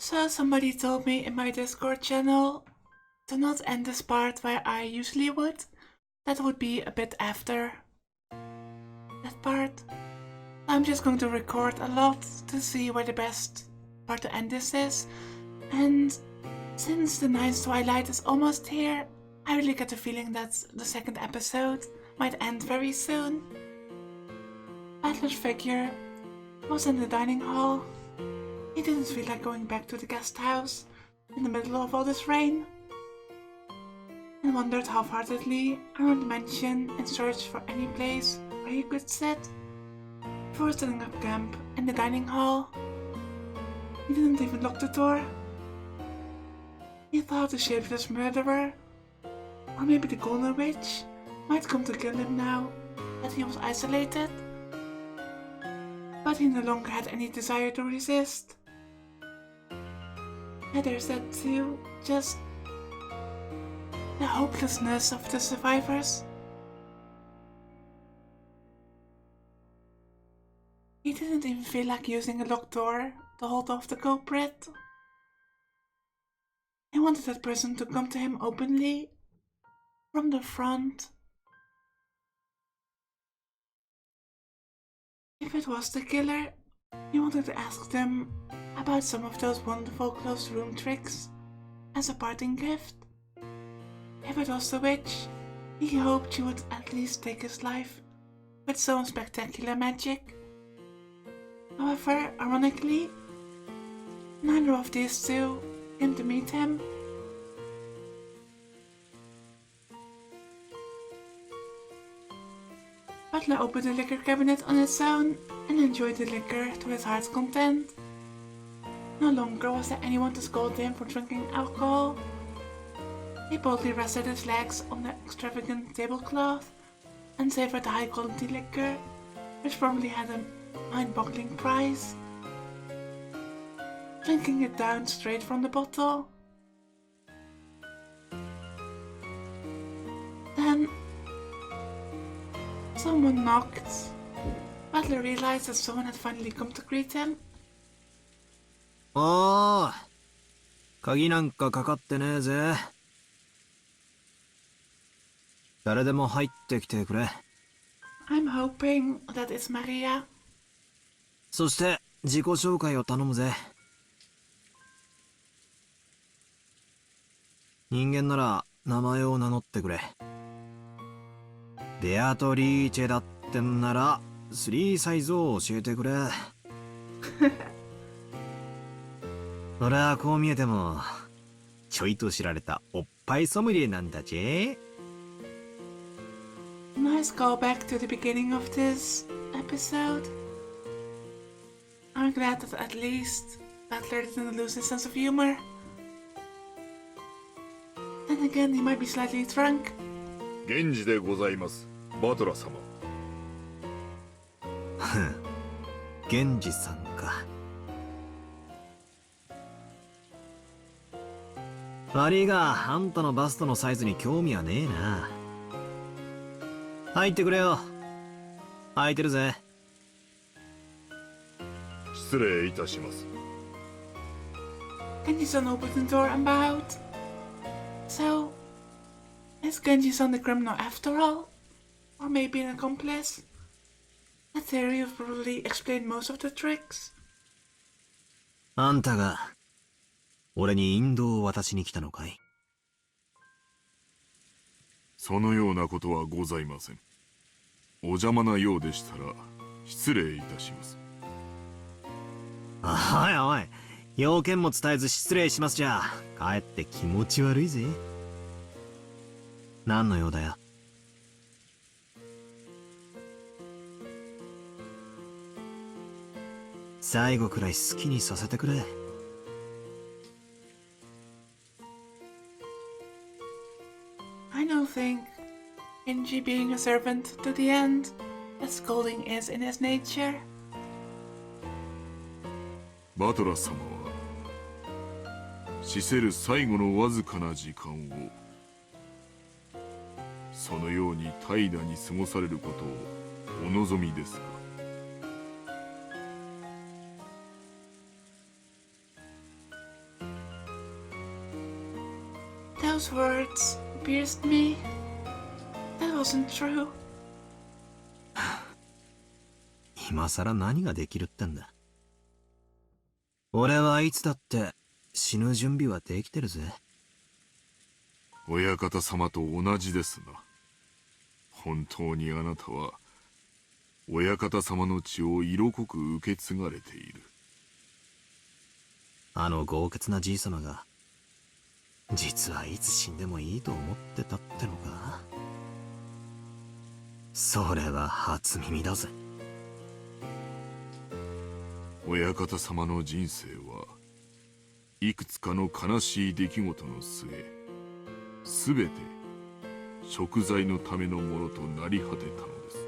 So somebody told me in my Discord channel to not end this part where I usually would. That would be a bit after that part. I'm just going to record a lot to see where the best part to end this is. And since the ninth twilight is almost here, I really get the feeling that the second episode might end very soon. Butler's figure was in the dining hall. He didn't feel like going back to the guest house in the middle of all this rain, and wandered half-heartedly around the mansion in search for any place where he could sit before setting up camp in the dining hall. He didn't even lock the door. He thought the shapeless murderer, or maybe the Golden Witch, might come to kill him now that he was isolated. But he no longer had any desire to resist. And there's that too, just the hopelessness of the survivors. He didn't even feel like using a locked door to hold off the culprit. He wanted that person to come to him openly, from the front. If it was the killer, he wanted to ask them about some of those wonderful closed room tricks as a parting gift. If it was the witch, he hoped she would at least take his life with some spectacular magic. However, ironically, neither of these two came to meet him. Butler opened the liquor cabinet on its own and enjoyed the liquor to his heart's content. No longer was there anyone to scold him for drinking alcohol. He boldly rested his legs on the extravagant tablecloth and savored the high-quality liquor, which probably had a mind-boggling price, drinking it down straight from the bottle. Then someone knocked. Butler realized that someone had finally come to greet him. おー、鍵なんかかかってねえぜ。誰でも入ってきてくれ。I'm hoping that it's Maria. そして自己紹介を頼むぜ。人間なら名前を名乗ってくれ。ベアトリーチェだってんなら3サイズを教えてくれ。俺はこう見えてもちょいと知られたおっぱいソムリエなんだぜ。Nice callback to the beginning of this episode. I'm glad that at least Butler didn't lose his sense of humor. Then again, he might be slightly drunk. 源氏でございます、バトラー様。ふん、源氏さんか。悪いが、あんたのバストのサイズに興味はねえな。入ってくれよ。空いてるぜ。失礼いたします。Genji-san opened the door and bowed. So, is Genji-san the criminal after all? Or maybe an accomplice? That theory would probably explain most of the tricks. あんたが俺に引導を渡しに来たのかい？そのようなことはございません。お邪魔なようでしたら失礼いたします。おいおい、要件も伝えず失礼しますじゃかえって気持ち悪いぜ。何の用だよ。最後くらい好きにさせてくれ。I don't think Genji being a servant to the end, that scolding is in his nature. バトラー様は死せる最後のわずかな時間をそのように怠惰に過ごされることをお望みですか？ Those words pierced me. That wasn't true. 今さら何ができるってんだ。俺はいつだって死ぬ準備はできてるぜ。親方様と同じですな。本当にあなたは親方様の血を色濃く受け継がれている。あの豪傑なじい様が実はいつ死んでもいいと思ってたってのか。それは初耳だぜ。親方様の人生はいくつかの悲しい出来事の末、すべて贖罪のためのものとなり果てたのです。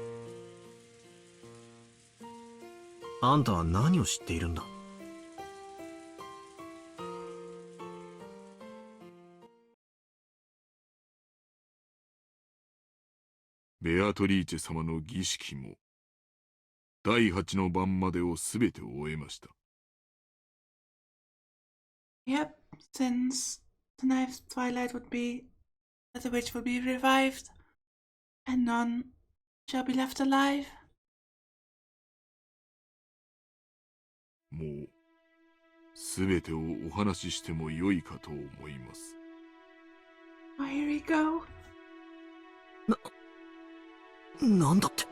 あんたは何を知っているんだ。ベアトリーチェ様の儀式も第8の晩までをすべて終えました。Yep, since the ninth twilight would be that the witch will be revived, and none shall be left alive. もうすべてをお話ししてもよいかと思います。Oh, here we go. なんだって。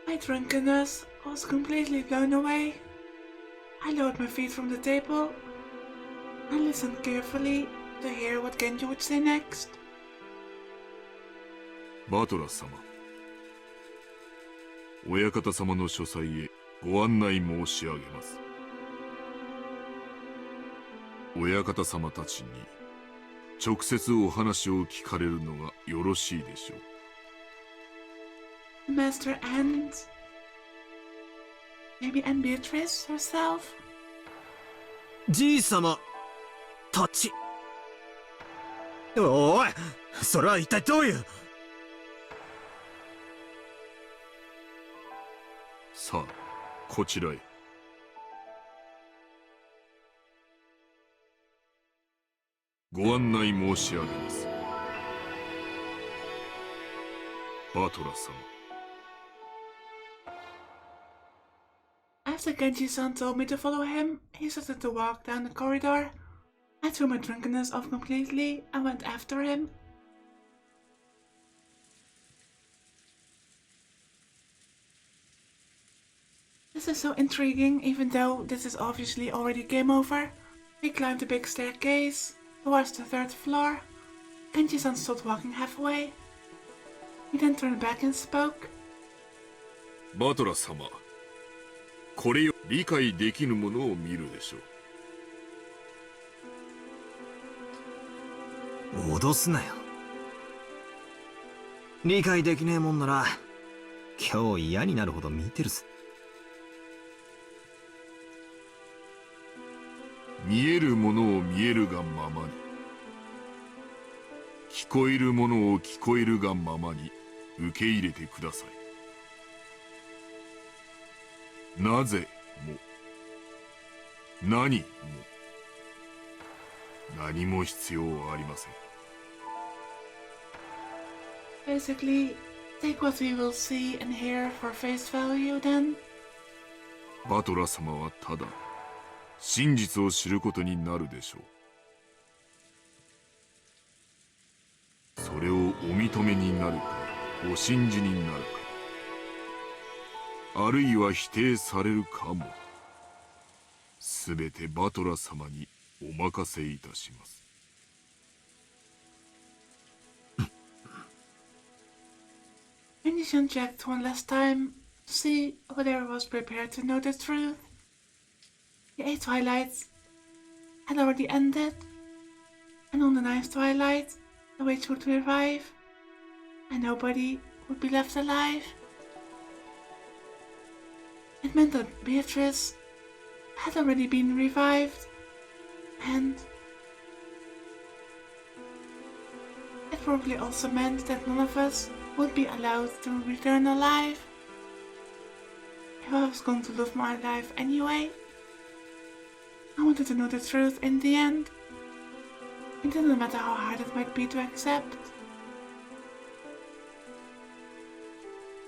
My drunkenness was completely blown away. I lowered my feet from the table and listened carefully to hear what Genji would say next. バトラス様、親方様の書斎へご案内申し上げます。親方様たちに直接お話を聞かれるのがよろしいでしょう。Master and maybe Anne Beatrice herself. じい様たち。おい、それは一体どういう。さあ、こちらへ。ご案内申し上げます。バトラ様。After Genji-san told me to follow him, he started to walk down the corridor. I threw my drunkenness off completely and went after him. This is so intriguing, even though this is obviously already game over. We climbed the big staircase towards the third floor. Genji-san stopped walking halfway. He then turned back and spoke. バトラ様、これよ理解できぬものを見るでしょう。脅すなよ。理解できねえもんなら今日嫌になるほど見てるぜ。見えるものを見えるがままに、聞こえるものを聞こえるがままに受け入れてください。なぜも何も何も必要はありません。Basically, take what we will see and hear for face value then. バトラ様はただ真実を知ることになるでしょう。それをお認めになるかお信じになるか、あるいは否定されるかも、すべてバトラ様にお任せいたします。Venetian checked one last time to see whether I was prepared to know the truth. The 8th twilight had already ended, and on the 9th twilight, the witch would revive, and nobody would be left alive. It meant that Beatrice had already been revived, and it probably also meant that none of us would be allowed to return alive. If I was going to live my life anyway, I wanted to know the truth in the end. It didn't matter how hard it might be to accept.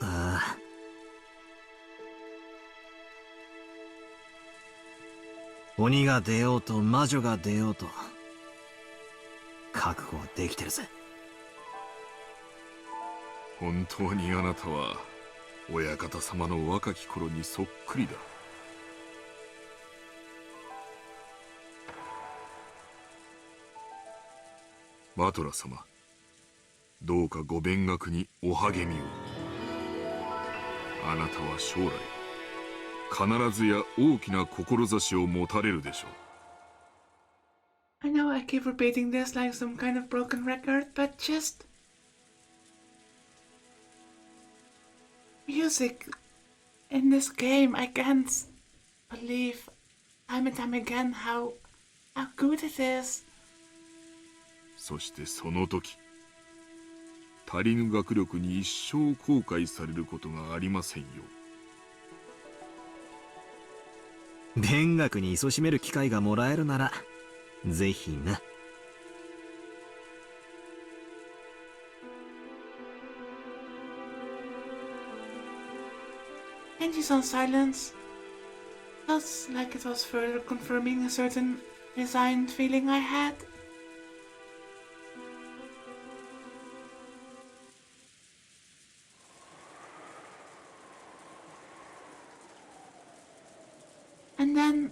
ああ。鬼が出ようと魔女が出ようと覚悟はできてるぜ。本当にあなたは親方様の若き頃にそっくりだ。バトラ様、どうかご勉学にお励みを。あなたは将来必ずや大きな志を持たれるでしょう。 I know I keep repeating this like some kind of broken record, but just... music in this game, I can't believe time and time again how good it is. そしてその時、足りぬ学力に一生後悔されることがありませんよ。勉学に勤しめる機会がもらえるならぜひな。Angie-san's silence felt like it was further confirming a certain resigned feeling I had. And then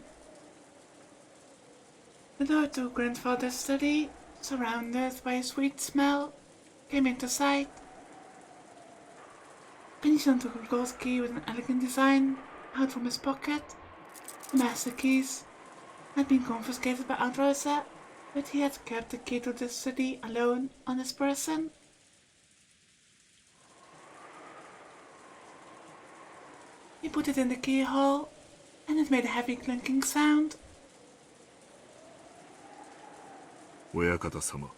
the door to grandfather's study, surrounded by a sweet smell, came into sight. Angie-san took a gold key with an elegant design out from his pocket. The master keys had been confiscated by Aunt Rosa, but he had kept the key to the study alone on his person. He put it in the keyhole, and it made a heavy clinking sound. 親方様、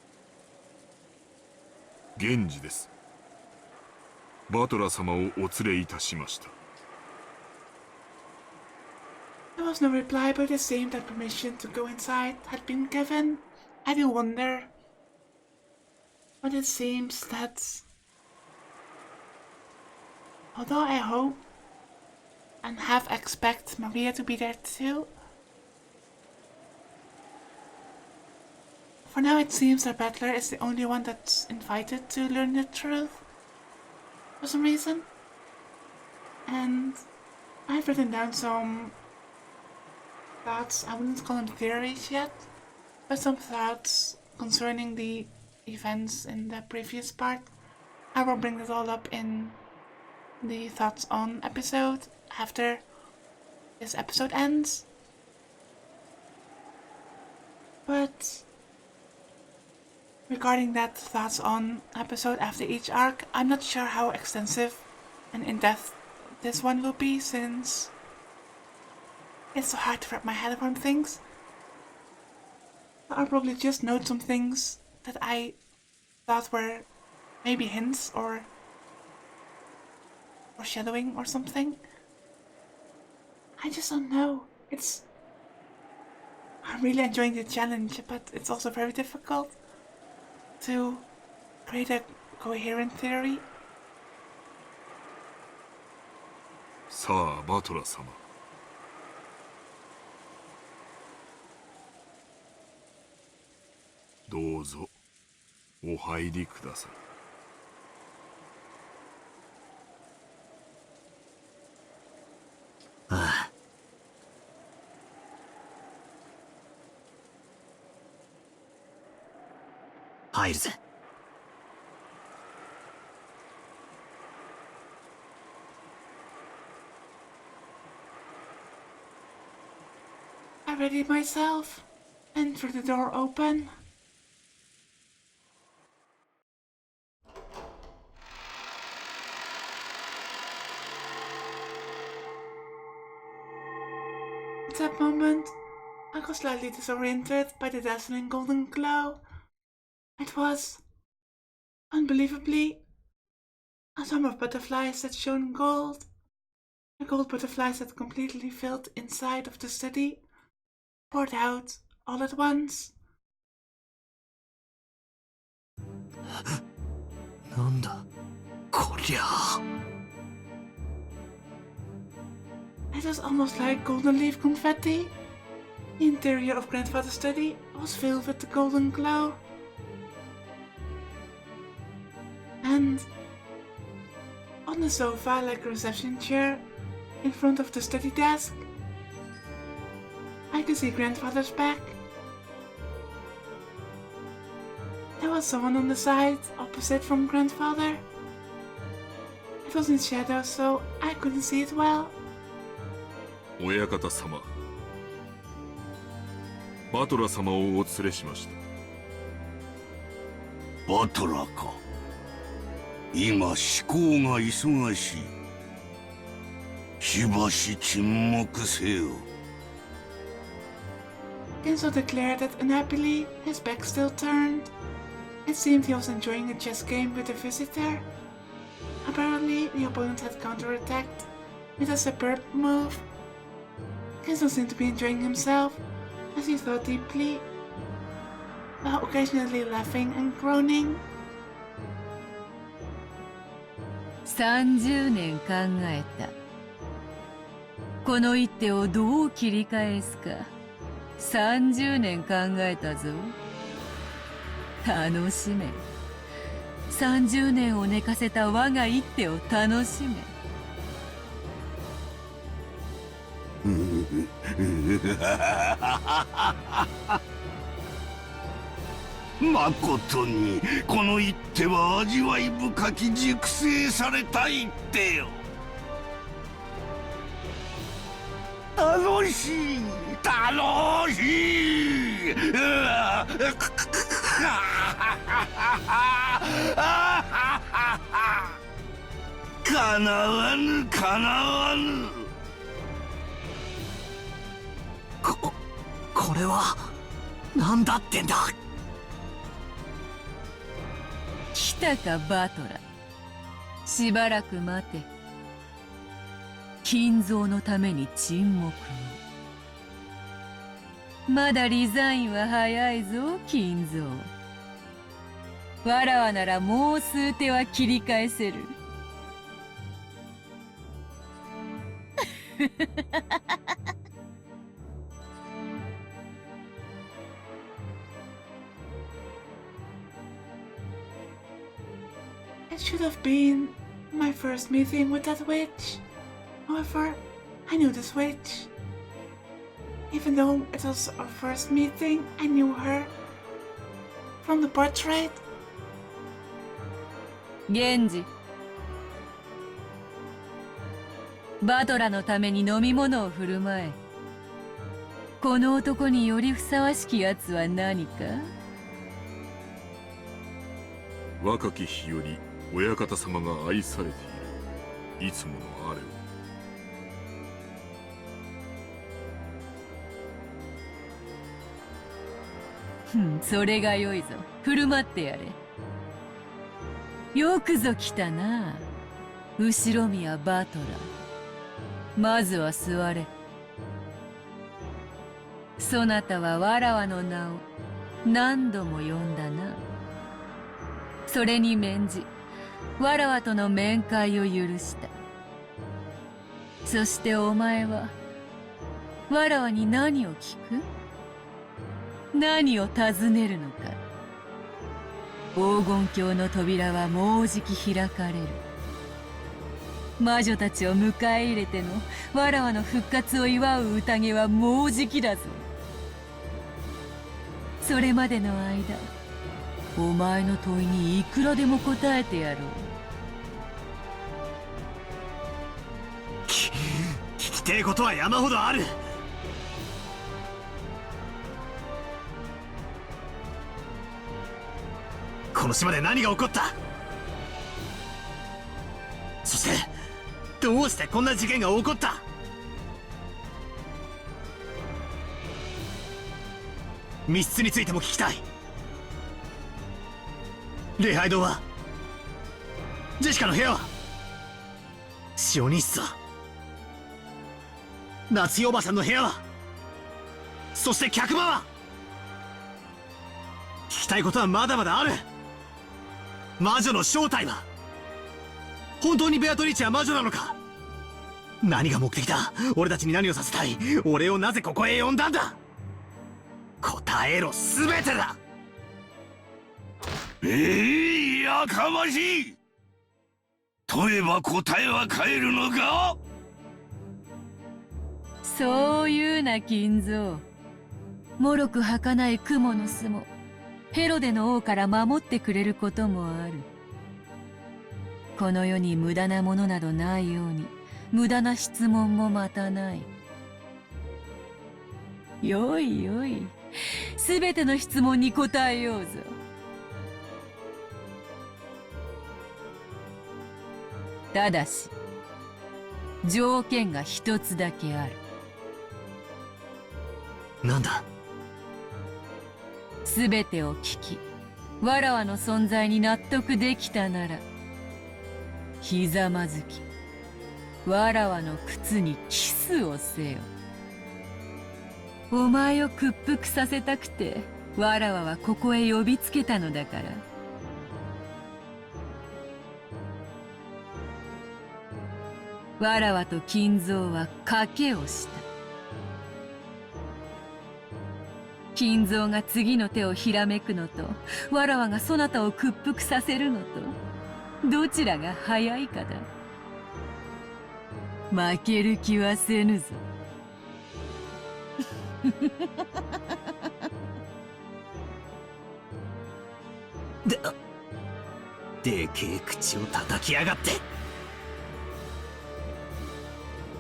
源氏です。バトラ様をお連れいたしました。There was no reply, but it seemed that permission to go inside had been given. I do wonder, but it seems that, although I hope and half expect Maria to be there too, for now it seems that Butler is the only one that's invited to learn the truth for some reason. And I've written down some thoughts, I wouldn't call them theories yet, but some thoughts concerning the events in the previous part. I will bring this all up in the thoughts on episode after this episode ends. But regarding that thoughts on episode after each arc, I'm not sure how extensive and in-depth this one will be, since it's so hard to wrap my head around things. I'll probably just note some things that I thought were maybe hints or foreshadowing or something. I just don't know. I'm really enjoying the challenge, but it's also very difficult to create a coherent theory. さあ、バトラ様。どうぞお入りください。ああ。入るぜ。I readied myself and threw the door open. At that moment, I got slightly disoriented by the dazzling golden glow. It was, unbelievably, a swarm of butterflies that shone gold. The gold butterflies that completely filled inside of the study. poured out all at once. なんだこりゃ。 It was almost like golden leaf confetti. The interior of Grandfather's study was filled with the golden glow. And on the sofa, like a reception chair, in front of the study desk, I could see Grandfather's back. There was someone on the side, opposite from Grandfather. It was in shadow, so I couldn't see it well. 親方様、バトラ様をお連れしました。バトラか。今思考が忙しい。しばし沈黙せよ。Kenzo declared that unhappily his back still turned. It seemed he was enjoying a chess game with a visitor. Apparently, the opponent had counterattacked with a superb move. Kenzo seemed to be enjoying himself as he thought deeply, while occasionally laughing and groaning. 30年考えた。この一手をどう切り返すか。30年考えたぞ。楽しめ。30年を寝かせた我が一手を楽しめ。まことにこの一手は味わい深き熟成された一手よ。楽しい楽しい。かなわぬかなわぬ。これはなんだってんだ。来たかバトラ。しばらく待て。金蔵のために沈黙を。まだリザインは早いぞ金蔵。わらわならもう数手は切り返せる。It should have been my first meeting with that witch. However, I knew this witch. Even though it was our first meeting, I knew her from the portrait. 源氏。バトラのために飲み物を振る舞え。この男によりふさわしきやつは何か。若き日より親方様が愛されているいつものあれを。それがよいぞ。振る舞ってやれ。よくぞ来たな、後ろ宮バトラ。まずは座れ。そなたはわらわの名を何度も呼んだな。それに免じわらわとの面会を許した。そしてお前はわらわに何を聞く？何を尋ねるのか。黄金鏡の扉はもうじき開かれる。魔女たちを迎え入れてのわらわの復活を祝う宴はもうじきだぞ。それまでの間、お前の問いにいくらでも答えてやろう。聞きてえことは山ほどある。この島で何が起こった？そしてどうしてこんな事件が起こった？密室についても聞きたい。礼拝堂は？ジェシカの部屋は？シオニッサ、夏代おばさんの部屋は？そして客場は。聞きたいことはまだまだある。魔女の正体は。本当にベアトリーチは魔女なのか。何が目的だ。俺たちに何をさせたい。俺をなぜここへ呼んだんだ。答えろ全てだ。やかましい。問えば答えは返るのか。そういうな金蔵。もろく儚い蜘蛛の巣もヘロデの王から守ってくれることもある。この世に無駄なものなどないように無駄な質問もまたない。よいよい、すべての質問に答えようぞ。ただし条件が一つだけある。なんだ。すべてを聞き、わらわの存在に納得できたなら、ひざまずき、わらわの靴にキスをせよ。お前を屈服させたくて、わらわはここへ呼びつけたのだから。わらわと金蔵は賭けをした。金蔵が次の手をひらめくのと、わらわがそなたを屈服させるのと、どちらが早いかだ。負ける気はせぬぞ。でけえ口を叩きやがって。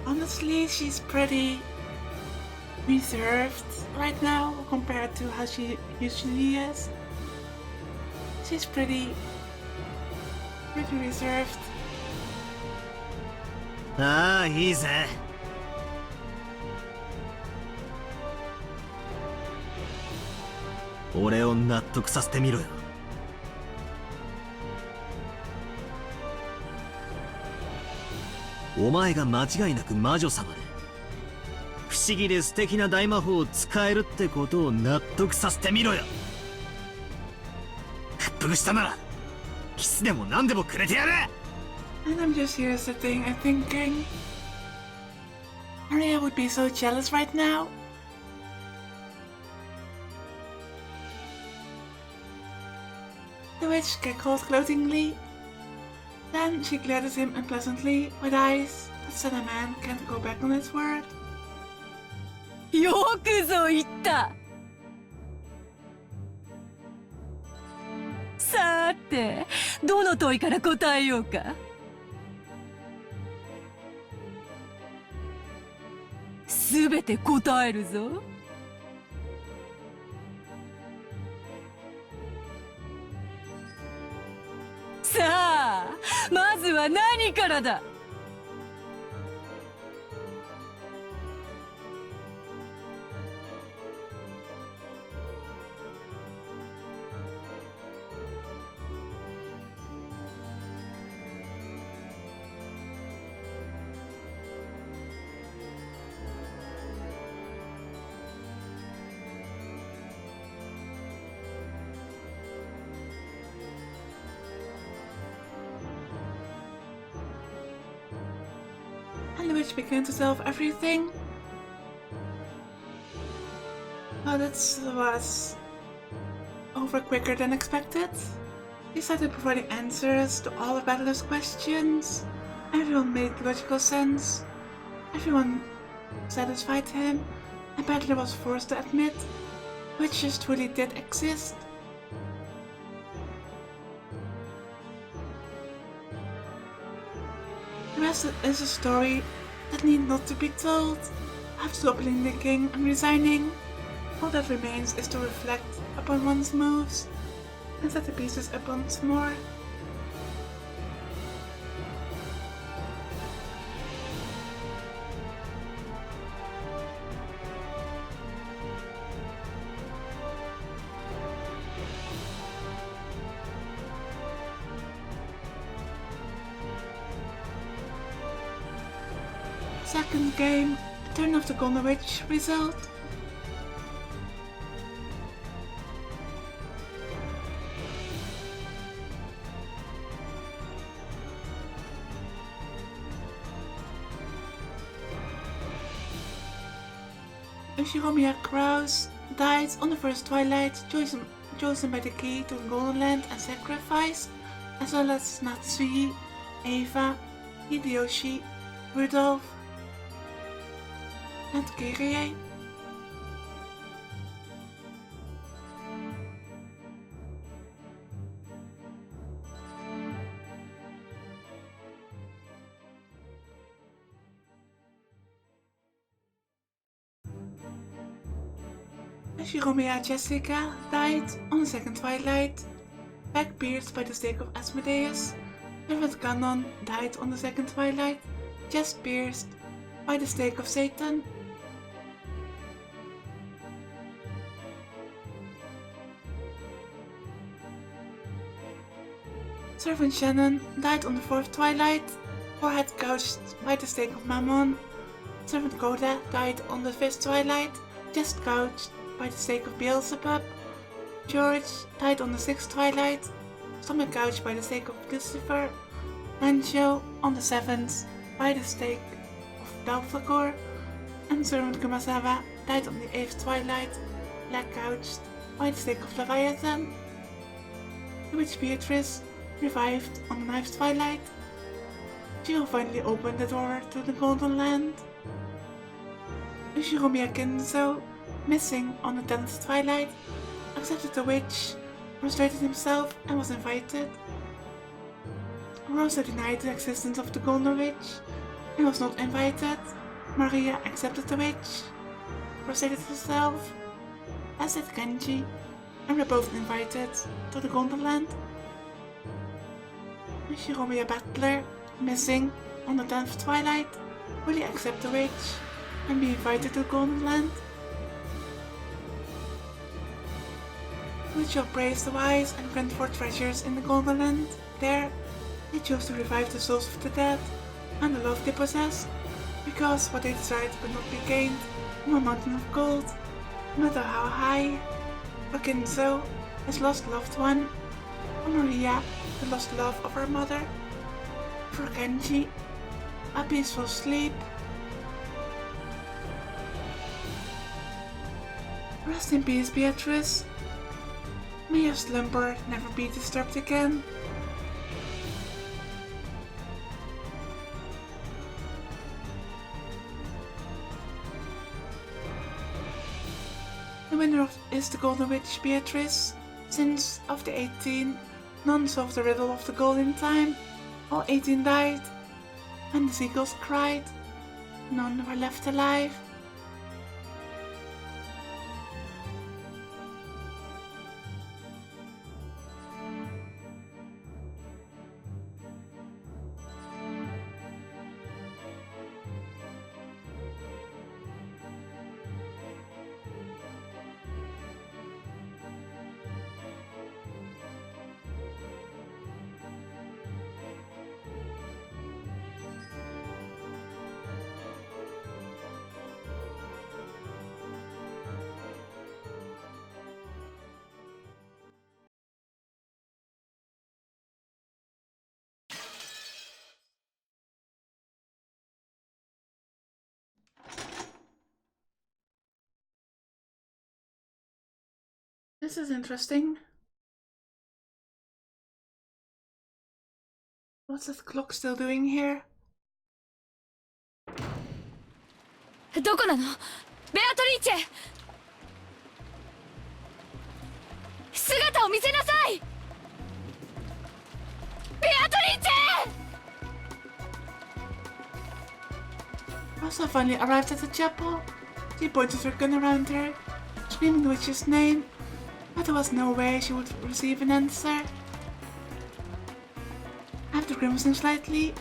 Honestly, she's pretty reserved right now compared to how she usually is. She's pretty reserved. ああ、いいぜ。俺を納得させてみろよ。お前が間違いなく魔女様で、不思議で素敵な大魔法を使えるってことを納得させてみろよ。屈服したならキスでも何でもくれてやる。 And I'm just here sitting and thinking, Maria would be so jealous right now. The witch cackled gloatingly. Then she glared at him unpleasantly with eyes that said a man can't go back on his word. よくぞ言った。さて、どの問いから答えようか。すべて答えるぞ。さあ、まずは何からだ。And the witch began to tell everything. Well, that was over quicker than expected. He started providing answers to all of Battler's questions. Everyone made logical sense. Everyone satisfied him, and Battler was forced to admit witches truly did exist. The rest is a story that need not to be told. After toppling the king and resigning, all that remains is to reflect upon one's moves and set the pieces up once more. Second game, the turn of the Golden Witch result. Shiromiya Kraus died on the first twilight, chosen by the key to the Golden Land and sacrificed, as well as Natsui, Eva, Hideyoshi, Rudolph, and Kyrie. Shiromiya Jessica died on the second twilight, back pierced by the stake of Asmodeus. Servant Ganon died on the second twilight, chest pierced by the stake of Satan. Servant Shannon died on the fourth twilight, forehead gouged by the stake of Mammon. Servant Koda died on the fifth twilight, chest gouged by the stake of Beelzebub. George died on the sixth twilight, stomach gouged by the stake of Lucifer. Rancho on the seventh by the stake of Belphegor. And Servant Kumasawa died on the eighth twilight, black gouged by the stake of Leviathan. The witch Beatrice revived on the ninth twilight. She will finally open the door to the Golden Land. Shiromiya Kinzo, missing on the 10th twilight, accepted the witch, prostrated himself and was invited. Rosa denied the existence of the Golden Witch and was not invited. Maria accepted the witch, prostrated herself, as did Genji, and were both invited to the Golden Land. Shiromiya Battler, missing on the 10th twilight, will he accept the witch and be invited to the Golden Land? Witch shall praise the wise and grant for treasures in the Golden Land. There, they chose to revive the souls of the dead and the love they possess, because what they desired could not be gained from a mountain of gold, no matter how high. For Kinzo, his lost loved one. For Maria, the lost love of her mother. For Genji, a peaceful sleep. Rest in peace, Beatrice. May your slumber never be disturbed again. The winner is the Golden Witch Beatrice. Since of the 18, none solved the riddle of the golden time. All 18 died, and the seagulls cried. None were left alive. This is interesting. What's that clock still doing here? どこなの？ベアトリーチェ！姿を見せなさい！ベアトリーチェ！ Rosa finally arrived at the chapel. She pointed her gun around her, screaming the witch's name, but there was no way she would receive an answer. After grimacing slightly,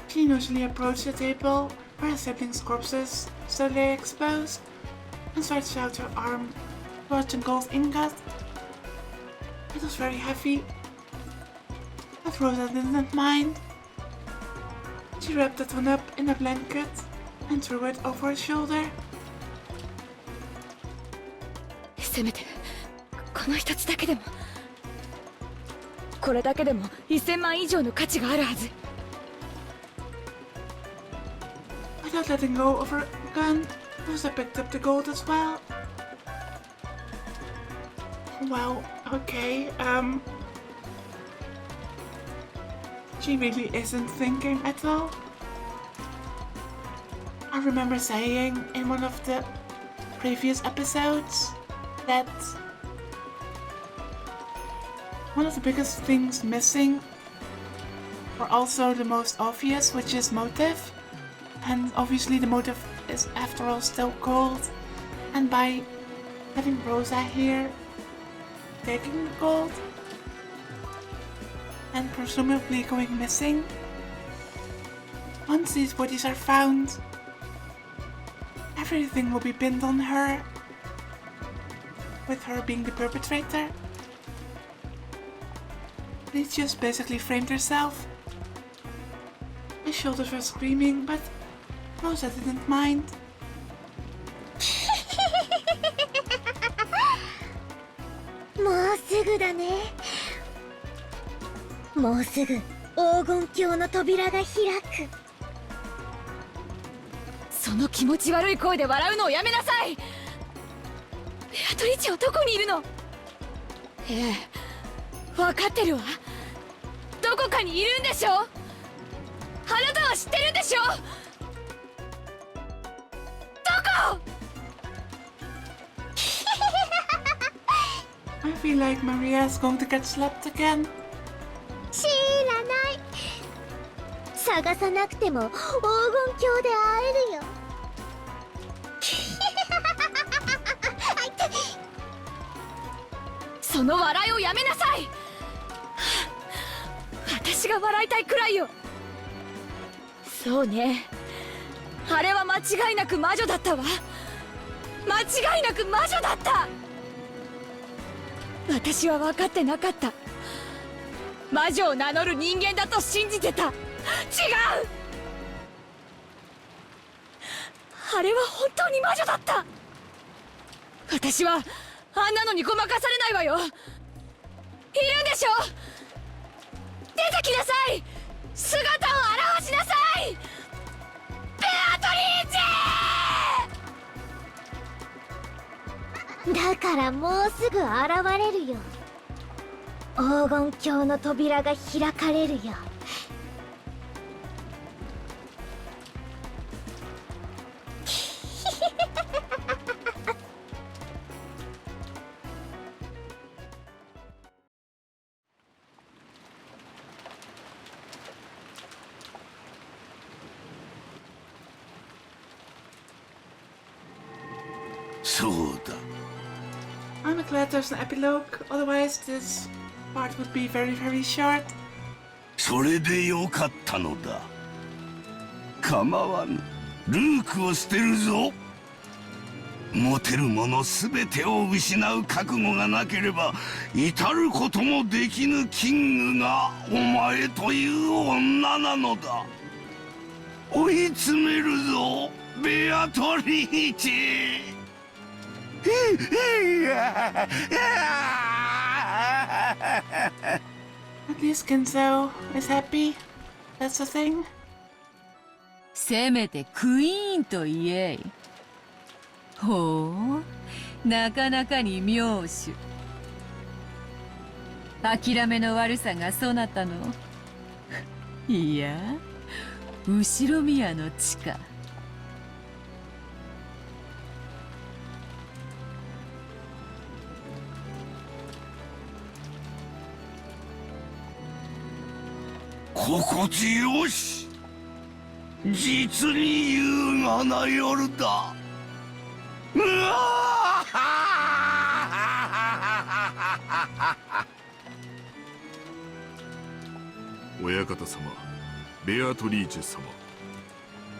she leisurely approached the table where her siblings' corpses still lay exposed, and stretched out her arm towards the gold ingot. It was very heavy, but Rosa didn't mind. She wrapped that one up in a blanket and threw it over her shoulder. せめてこの一つだけでも、これだけでも1000万以上の価値があるはず。 Without letting go of her gun, Because I picked up the gold as well. Well, okay, she really isn't thinking at all. I remember saying in one of the previous episodes that one of the biggest things missing, or also the most obvious, which is motive. And obviously the motive is after all still gold. And by having Rosa here taking the gold and presumably going missing, once these bodies are found, everything will be pinned on her, with her being the perpetrator. They just basically framed herself. My shoulders were screaming, but Rosa didn't mind. もうすぐだね。もうすぐ黄金鏡の扉が開く。その気持ち悪い声で笑うのをやめなさい。ベアトリチはどこにいるの？ええ、分かってるわ。どこかにいるんでしょ？あなたは知ってるんでしょ？どこ？ I feel like Maria is going to get slapped again. 知らない。探さなくても黄金鏡で会えるよ。その笑いをやめなさい。私が笑いたいくらいよ。そうね、あれは間違いなく魔女だったわ。間違いなく魔女だった。私は分かってなかった。魔女を名乗る人間だと信じてた。違う。あれは本当に魔女だった。私はあんなのにごまかされないわよ。いるんでしょ？出てきなさい。姿を現しなさい。ベアトリーチェ！だからもうすぐ現れるよ。黄金鏡の扉が開かれるよ。そうだ。I'm glad there's an epilogue, otherwise this part would be very, very short. それでよかったのだ。構わぬ。ルークを捨てるぞ。持てるもの全てを失う覚悟がなければ至ることもできぬキングがお前という女なのだ。追い詰めるぞ、ベアトリーチェ。 At least Kenzo is happy. That's the thing. せめてクイーンと言えい。ほう、なかなかに妙手。諦めの悪さがそなたの。いや、後ろ宮の地か。心地よし。実に優雅な夜だ。うわ親方様、ベアトリーチェ様、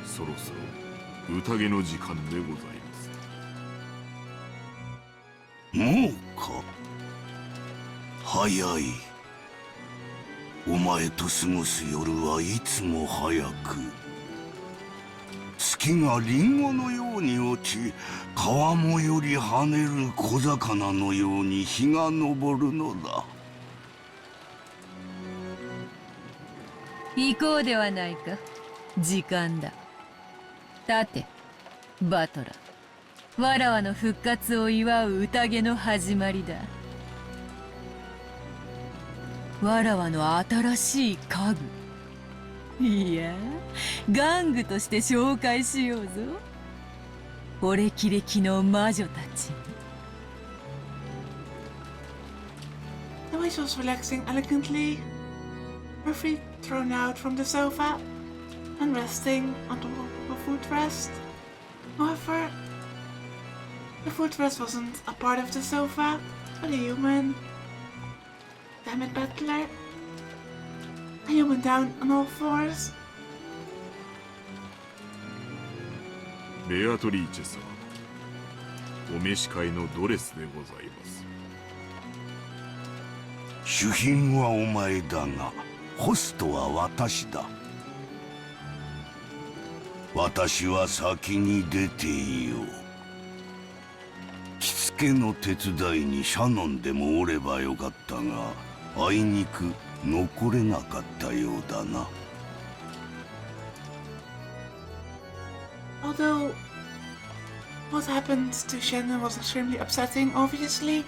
そろそろ宴の時間でございます。もうか。早い。お前と過ごす夜はいつも早く。月がリンゴのように落ち、川面より跳ねる小魚のように日が昇るのだ。行こうではないか。時間だ。立て、バトラー。わらわの復活を祝う宴の始まりだ。わらわの新しい家具、いや玩具として紹介しようぞ。お歴々の魔女たちに。 The witch was relaxing elegantly, her feet thrown out from the sofa and resting on top of a footrest. However, the footrest wasn't a part of the sofa, but a human. Damn it, Battler. A human down on all fours. ベアトリーチェ様、お召し替えのドレスでございます。主賓はお前だが、ホストは私だ。私は先に出ていよう。着付けの手伝いにシャノンでもおればよかったが、あいにく残れなかったようだな。Although what happened to Shannon was extremely upsetting, obviously,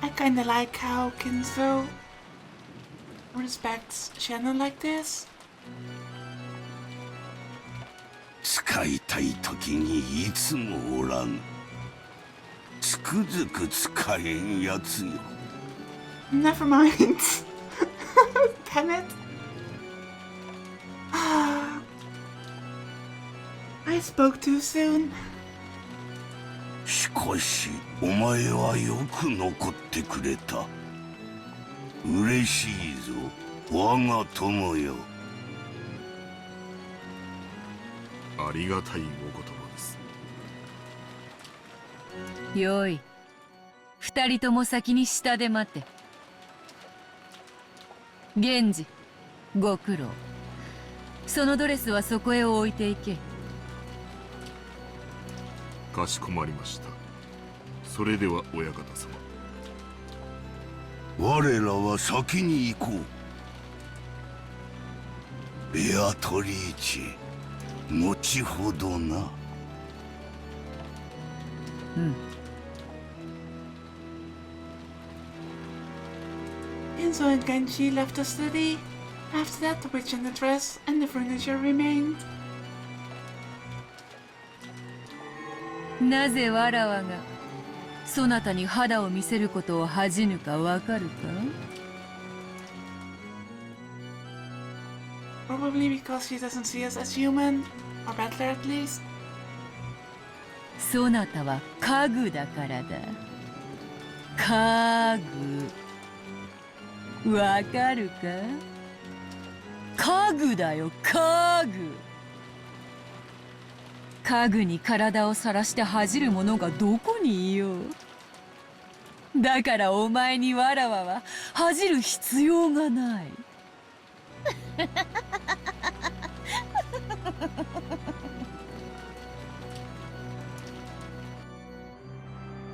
I kinda like how Kinzo respects Shannon like this. 使いたい時にいつもおらん。つくづく使えんやつよ。Never mind. Damn it. I spoke too soon. しかしお前はよく残ってくれた。嬉しいぞ、我が友よ。ありがたいお言葉です。よい、二人とも先に下で待て。源氏、ご苦労。そのドレスはそこへ置いていけ。かしこまりました。それでは親方様。我らは先に行こう。ベアトリーチェ、後ほどな。うん。Kinzo and Genji left the study. After that, the witch and the dress and the furniture remained. なぜわらわがそなたに肌を見せることを恥じぬかわかるか？ Probably because she doesn't see us as human, or Battler at least. そなたは家具だからだ。家具。わかるか？家具だよ、家具。家具に体をさらして恥じる者がどこにいよう。だからお前にわらわは恥じる必要がない。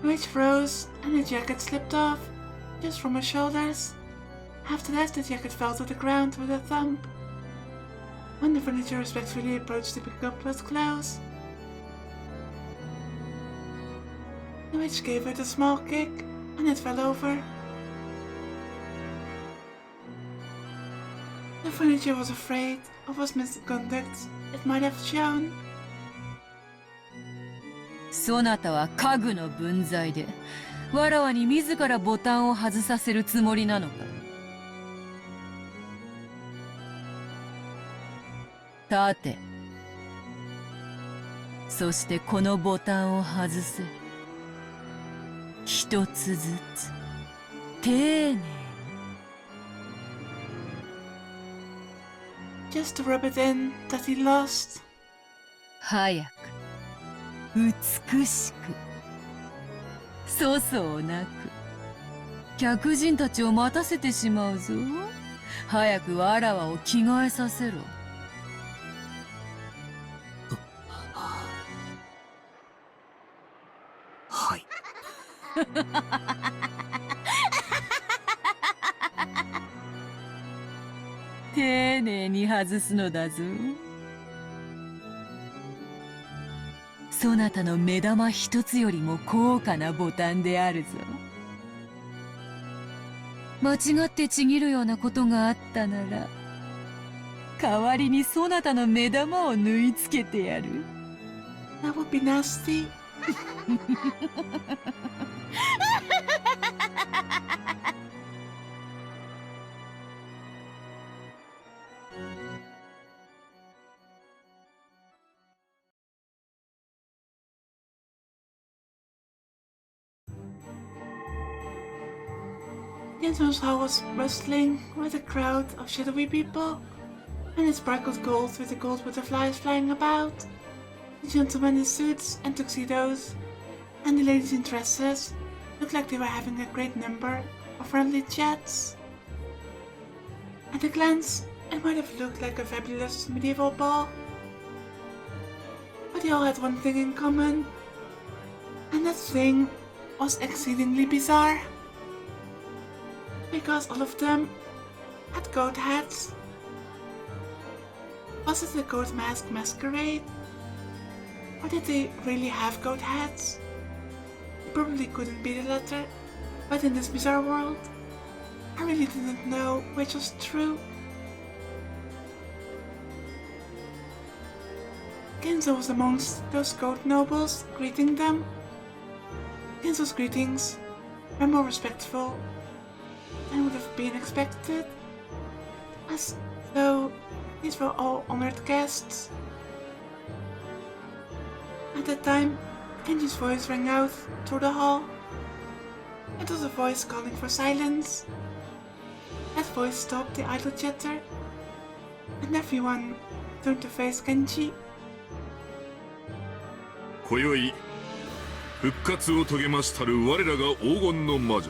The witch froze, and the jacket slipped off, just from her shoulders. After that, the jacket fell to the ground with a thump. When the furniture respectfully approached to pick up its clothes, the witch gave it a small kick, and it fell over. The furniture was afraid of what misconduct it might have shown. そなたは家具の分際でわらわに自らボタンを外させるつもりなのか？立て。そしてこのボタンを外せ。一つずつ丁寧に。Just to rub it in that he lost. 早く、美しく、粗相なく。客人たちを待たせてしまうぞ。早くわらわを着替えさせろ。はい。丁寧に外すのだぞ。そなたの目玉一つよりも高価なボタンであるぞ。間違ってちぎるようなことがあったなら、代わりにそなたの目玉を縫い付けてやる。That would be nasty. Genzo's hall was bustling with a crowd of shadowy people, and it sparkled gold with the gold butterflies flying about. The gentlemen in suits and tuxedos, and the ladies in dresses, looked like they were having a great number of friendly chats. At a glance, it might have looked like a fabulous medieval ball, but they all had one thing in common, and that thing was exceedingly bizarre. Because all of them had goat hats. Was it a goat mask masquerade? Or did they really have goat hats? It probably couldn't be the latter, but in this bizarre world, I really didn't know which was true. Genzo was amongst those goat nobles, greeting them. Genzo's greetings were more respectful than would have been expected, as though these were all honored guests. At that time, Kenji's voice rang out through the hall. It was a voice calling for silence. That voice stopped the idle chatter, and everyone turned to face Kenji. 今宵復活を遂げましたる我らが黄金の魔女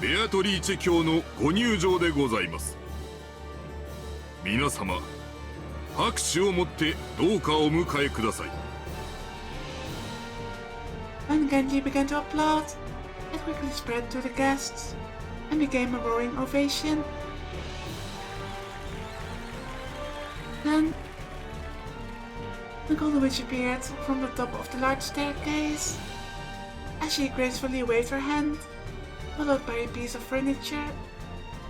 ベアトリーチェ卿のご入場でございます。皆様拍手をもってどうかお迎えください。 When Genji began to applaud, it quickly spread to the guests and became a roaring ovation. Then the Golden Witch appeared from the top of the large staircase. As she gracefully waved her hand, followed by a piece of furniture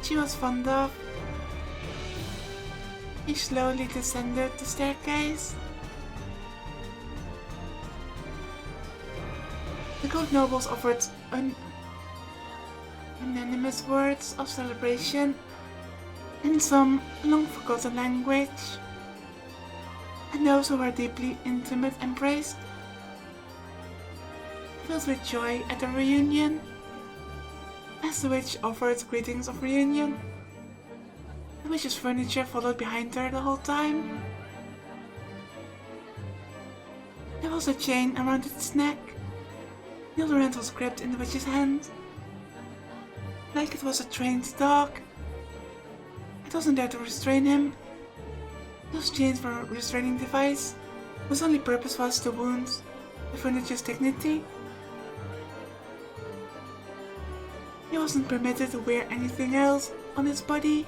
she was fond of, she slowly descended the staircase. The gold nobles offered unanimous words of celebration in some long-forgotten language, and those who were deeply intimate embraced, filled with joy at the reunion. As the witch offered greetings of reunion, the witch's furniture followed behind her the whole time. There was a chain around its neck. The other end was gripped in the witch's hand, like it was a trained dog. It wasn't there to restrain him. Those chains were a restraining device, whose only purpose was to wound the furniture's dignity. He wasn't permitted to wear anything else on his body.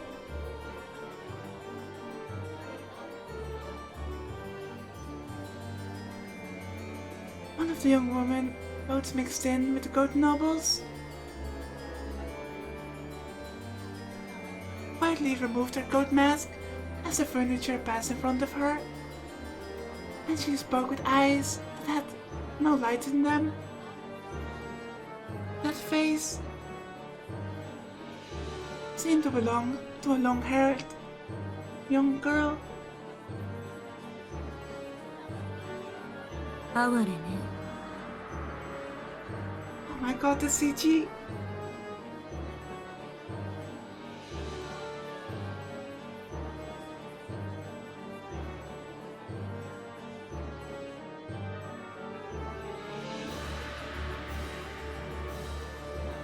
One of the young women both mixed in with the goat nobles, quietly removed her goat mask as the furniture passed in front of her, and she spoke with eyes that had no light in them. That face seemed to belong to a long-haired young girl. 哀れね。 Oh my god, the CG!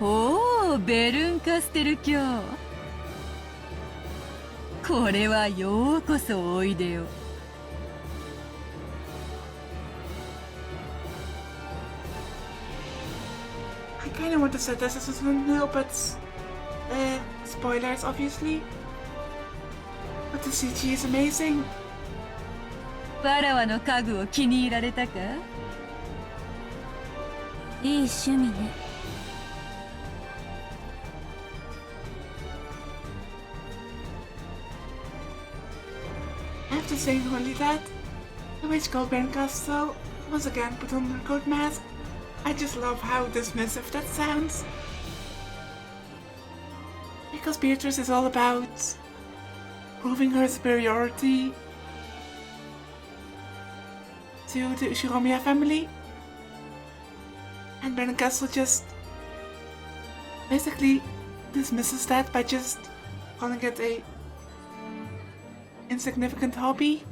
おお、ベルンカステル卿。これはようこそおいでよ。I kinda want to set this as a thumbnail, but spoilers obviously. But the CG is amazing. わらわの家具を気に入られたか？いい趣味ね。After saying only that, the witch called Berncastle once again put on her coat mask. I just love how dismissive that sounds. Because Beatrice is all about proving her superiority to the Shiromiya family. And Berncastle just basically dismisses that by just calling it a insignificant hobby.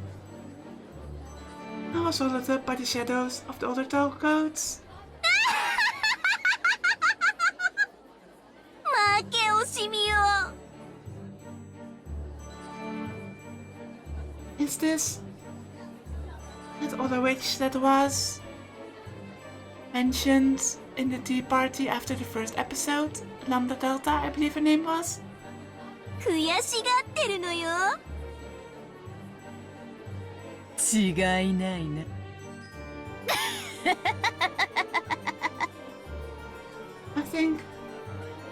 I was swallowed up by the shadows of the older tall goats. 負け惜しみよ。 Is this that other witch that was mentioned in the tea party after the first episode? Lambda Delta, I believe her name was. 悔しがってるのよ。違いないな。I think,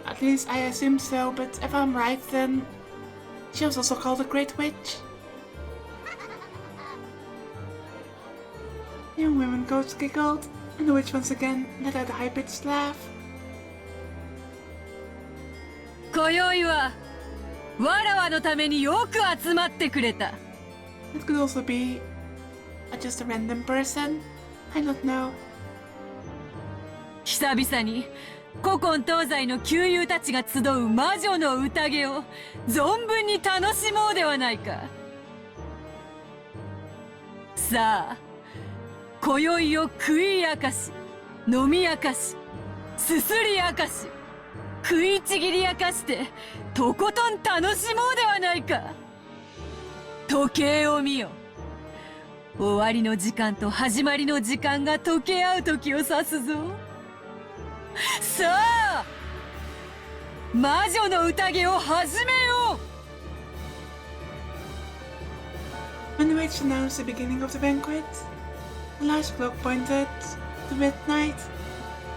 at least I assume so, but if I'm right, then she was also called a Great Witch. The young women goats giggled, and the witch once again let out a high-pitched laugh. 今宵はわらわのためによく集まってくれた。It could also be just a random person. I don't know. 久々に古今東西の旧友たちが集う魔女の宴を存分に楽しもうではないか。さあ、今宵を食い明かし、飲み明かし、すすり明かし、食いちぎり明かして、とことん楽しもうではないか。時計を見よ。終わりの時間と始まりの時間が溶け合う時を指すぞ。さあ、魔女の宴を始めよう。When the witch announced the beginning of the banquet, the large clock pointed to midnight,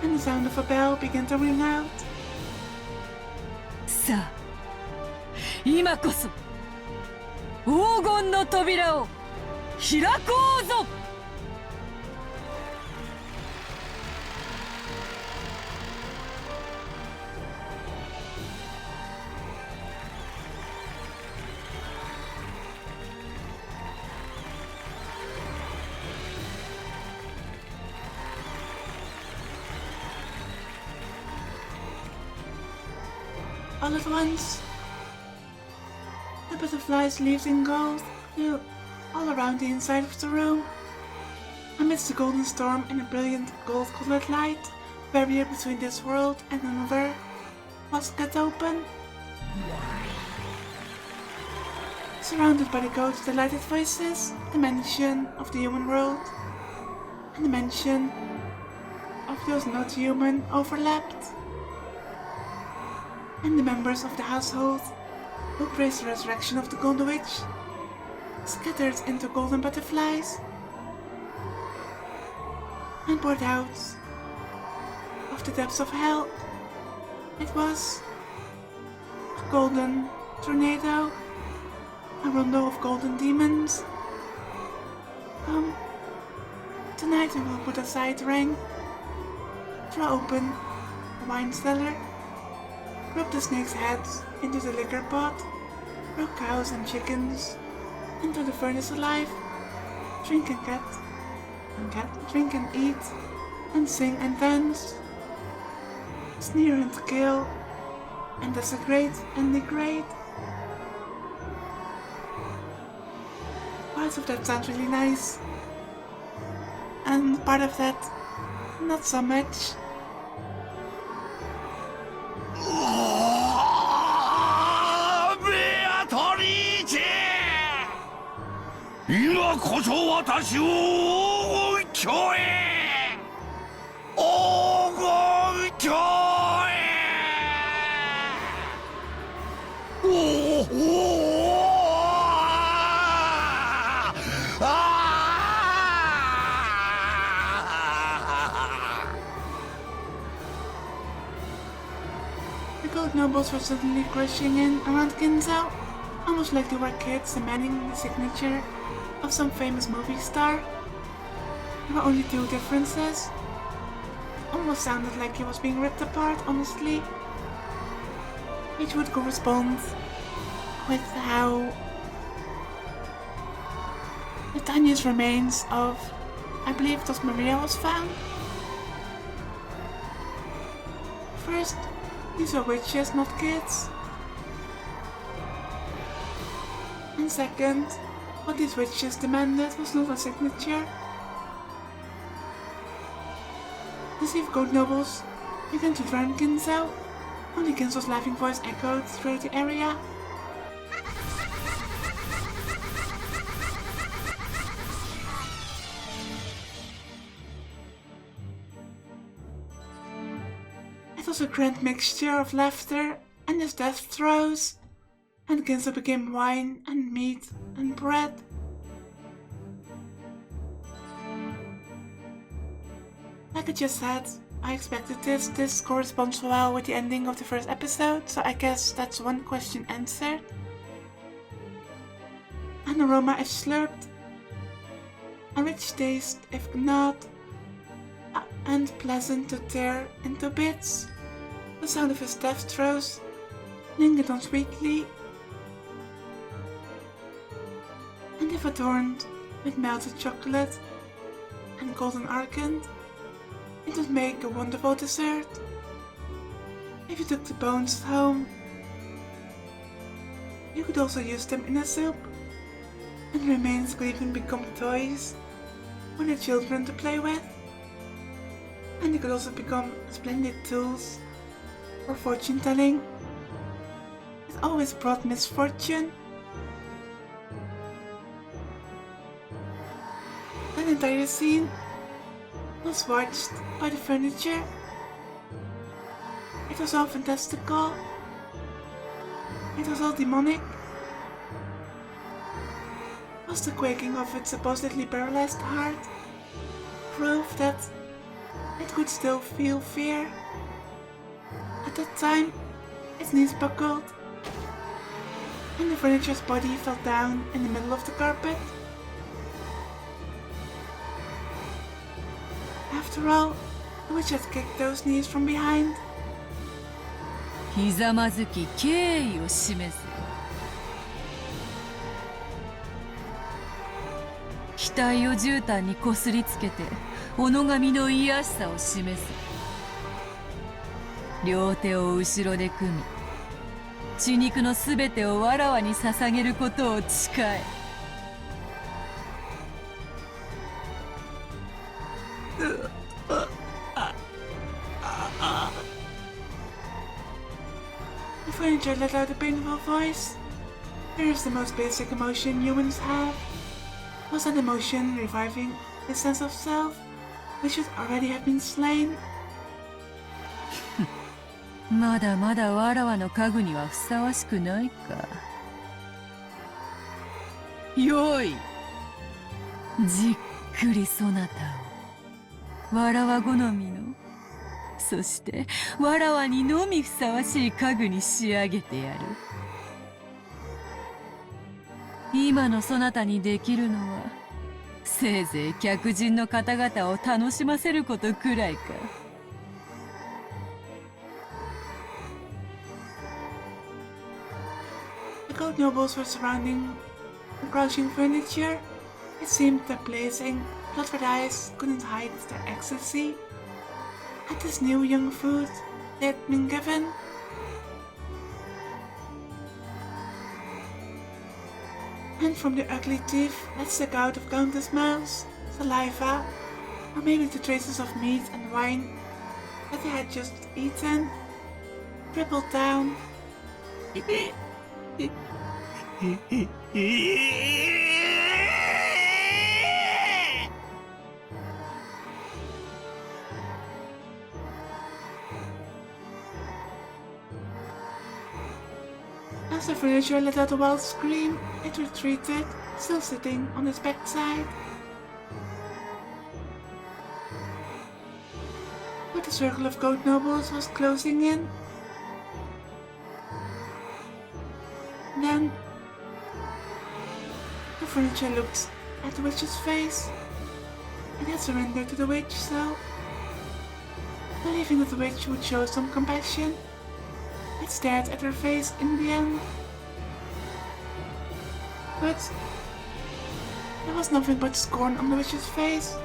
and the sound of a bell began to ring out. さあ、今こそ黄金の扉を開こうぞ。All at once, the butterflies, leaves, and gold flew all around the inside of the room. Amidst the golden storm and a brilliant gold-colored light, the barrier between this world and another was cut open. Surrounded by the goats' delighted voices, the mansion of the human world and the mansion of those not human overlapped. And the members of the household who praised the resurrection of the Golden Witch scattered into golden butterflies and poured out of the depths of hell. It was a golden tornado, a rondo of golden demons. Come, tonight we will put aside the ring, throw open the wine cellar, rub the snake's heads into the liquor pot, row cows and chickens into the furnace alive, drink and drink and eat, and sing and dance, sneer and kill, and desecrate and degrade. Parts of that sound really nice, and part of that not so much. 今こそ私を黄金鏡へ、黄金鏡へ。おおああ nobles were suddenly crushing in around Ginzo, almost like they were kids demanding the signature of some famous movie star. There were only two differences. It almost sounded like he was being ripped apart, honestly, which would correspond with how the tiniest remains of, I believe it was Maria, was found. First, these were witches, not kids. And second, what these witches demanded was not a signature. Deceived goat nobles began to drown Ginzo. Only Ginzo's laughing voice echoed through the area. It was a grand mixture of laughter and his death throes, and Ginzo became wine and meat and bread. Like I just said, I expected this. This corresponds well with the ending of the first episode, so I guess that's one question answered. An aroma if slurped, a rich taste if gnawed, and pleasant to tear into bits. The sound of his death throes lingered on sweetly, and if adorned with melted chocolate and golden argand, it would make a wonderful dessert. If you took the bones home, you could also use them in a soup, and the remains could even become toys for the children to play with. And they could also become splendid tools for fortune telling. It always brought misfortune. That entire scene was watched by the furniture. It was all fantastical. It was all demonic. Was the quaking of its supposedly paralyzed heart proof that it could still feel fear? At that time, its knees buckled, and the furniture's body fell down in the middle of the carpet. After all, the witch had kicked those knees from behind. ひざまずき敬意を示す。額を絨毯にこすりつけて己神の卑しさを示す。両手を後ろで組み、血肉のすべてをわらわに捧げることを誓え。The furniture let out a painful voice. Fear is the most basic emotion humans have. Was that emotion reviving the sense of self, which should already have been slain? まだまだわらわの家具にはふさわしくないか。よい。じっくりそなたをわらわ好みの、そしてわらわにのみふさわしい家具に仕上げてやる。今のそなたにできるのはせいぜい客人の方々を楽しませることくらいか。The goat nobles were surrounding the crouching furniture. It seemed their blazing, blood-red eyes couldn't hide their ecstasy at this new young food they had been given. And from the ugly teeth that stuck out of countless mouths, saliva, or maybe the traces of meat and wine that they had just eaten, dribbled down. As the furniture let out a wild scream, it retreated, still sitting on its backside. But the circle of goat nobles was closing in. And then the furniture looked at the witch's face. It had surrendered to the witch, so believing that the witch would show some compassion, it stared at her face in the end. But there was nothing but scorn on the witch's face,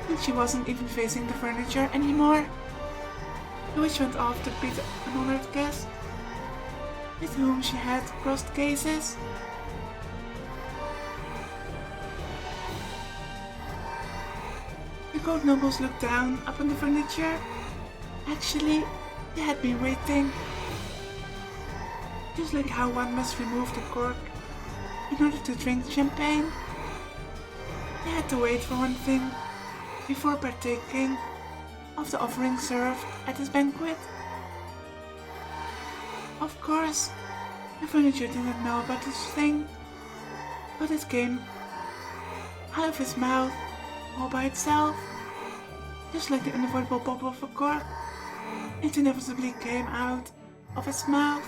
and she wasn't even facing the furniture anymore. The witch went off to greet an honored guest, with whom she had crossed gazes. The gold nobles looked down upon the furniture. Actually, they had been waiting. Just like how one must remove the cork in order to drink champagne, they had to wait for one thing before partaking of the offering served at this banquet. Of course, the furniture did not know about this thing, but it came out of his mouth all by itself, just like the unavoidable pop of a cork. It inevitably came out of his mouth.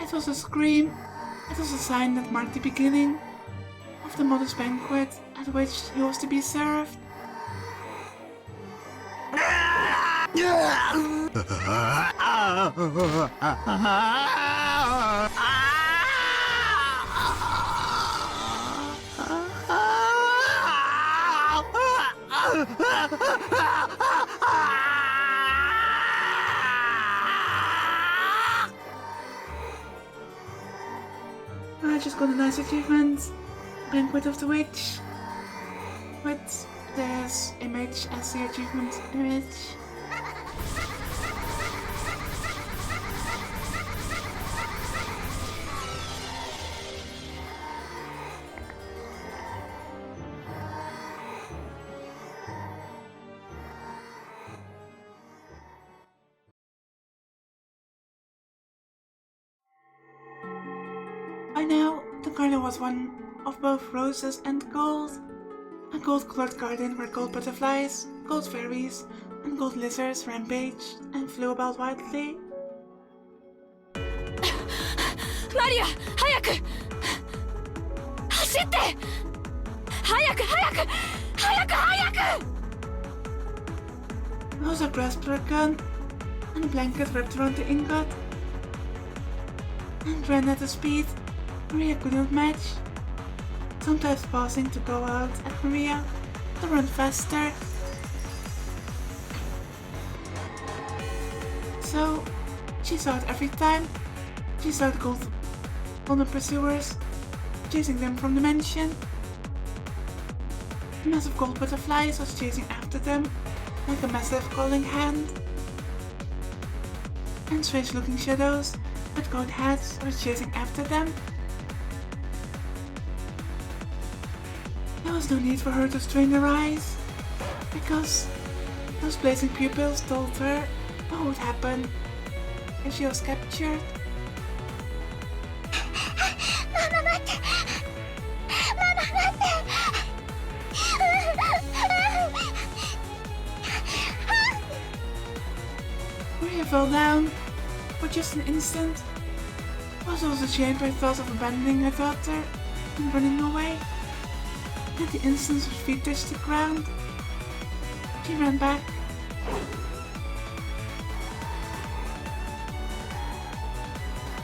It was a scream. It was a sign that marked the beginning of the modest banquet at which he was to be served. I just got a nice achievement, Banquet of the Witch, with this image as the achievement image. By now, the garden was one of both roses and gold. A gold-colored garden where gold butterflies, gold fairies, and gold lizards rampaged and flew about wildly. Maria, 早く走って早くRosa grasped her gun and a blanket wrapped around the ingot and ran at a speed Maria could not match, sometimes pausing to go out at Maria to run faster. So she saw it every time. She saw the golden pursuers chasing them from the mansion. A massive gold butterflies was chasing after them like a massive calling hand. And strange looking shadows with gold hats were chasing after them. There was no need for her to strain her eyes, because those blazing pupils told her what would happen if she was captured. Maria fell down for just an instant. Was also shamed by thoughts of abandoning her daughter and running away. At the instant her feet touched the ground, she ran back.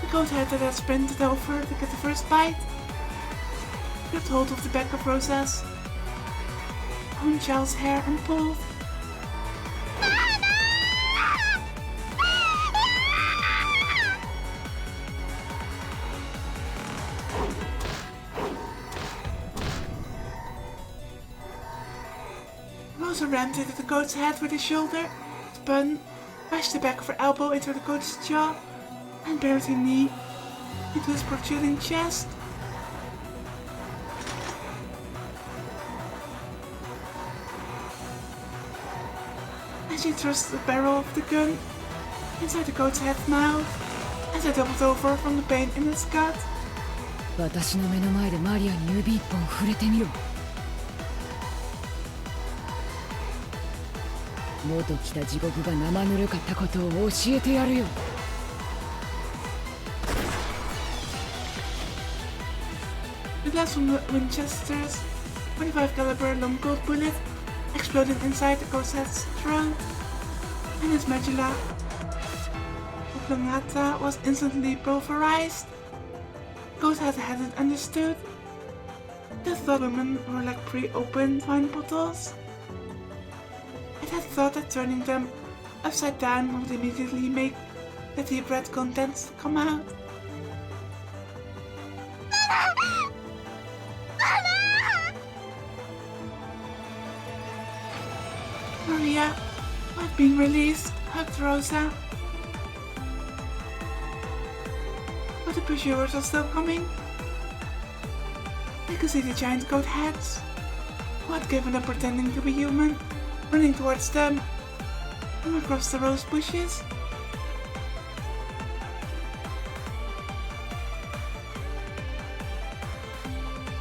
The goat head that had sprinted over to get the first bite grabbed hold of the back of Rosa's own child's hair and pulled. Rosa rammed into the goat's head with his shoulder, spun, bashed the back of her elbow into the goat's jaw, and buried her knee into his protruding chest. And she thrust the barrel of the gun inside the goat's head mouth as it doubled over from the pain in its gut. 私の目の前でマリアに指一本触れてみろ。元来た地獄が生ぬるかったことを教えてやるよ。The blast from Winchester's 25 caliber long gold bullet exploded inside the ghost head's throat and his medulla oblongata was instantly pulverized. Ghost head hadn't understood. The thought women were like pre-opened wine bottles. It had thought that turning them upside down would immediately make the deep red contents come out. Maria, who had been released, hugged Rosa. But the pursuers were still coming. They could see the giant goat heads, who had given up pretending to be human, running towards them from across the rose bushes.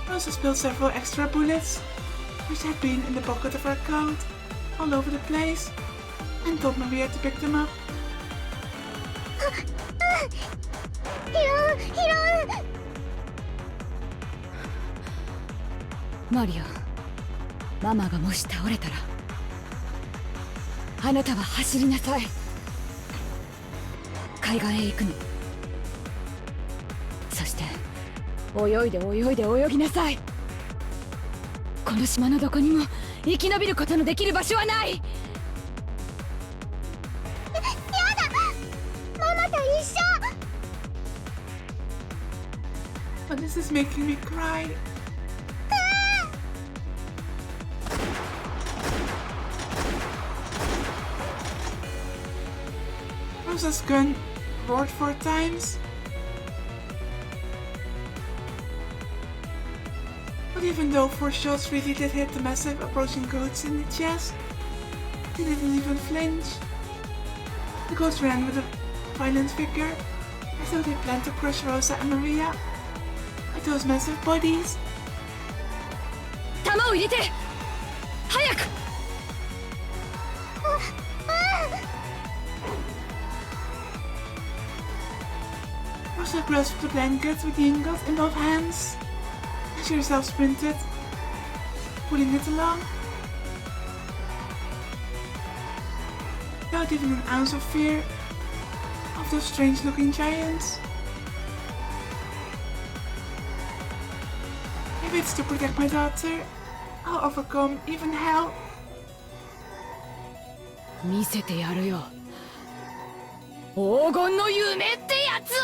Rosa spilled several extra bullets, which had been in the pocket of her coat, all over the place, and told Maria to pick them up. Maria, ママがもし倒れたら、あなたは走りなさい。海岸へ行くの。そして泳いで泳いで泳ぎなさい。この島のどこにも生き延びることのできる場所はない。やだ、ママと一緒。But this is making me cry. Rosa's gun roared 4 times. But even though 4 shots really did hit the massive approaching goats in the chest, they didn't even flinch. The goats ran with a violent vigor, as though they planned to crush Rosa and Maria with those massive bodies. 弾を入れて、早く。Rosa grasped the blanket with the ingot in both hands. She herself sprinted, pulling it along. Without even an ounce of fear of those strange-looking giants. If it's to protect my daughter, I'll overcome even hell. 見せてやるよ。黄金の夢ってやつを。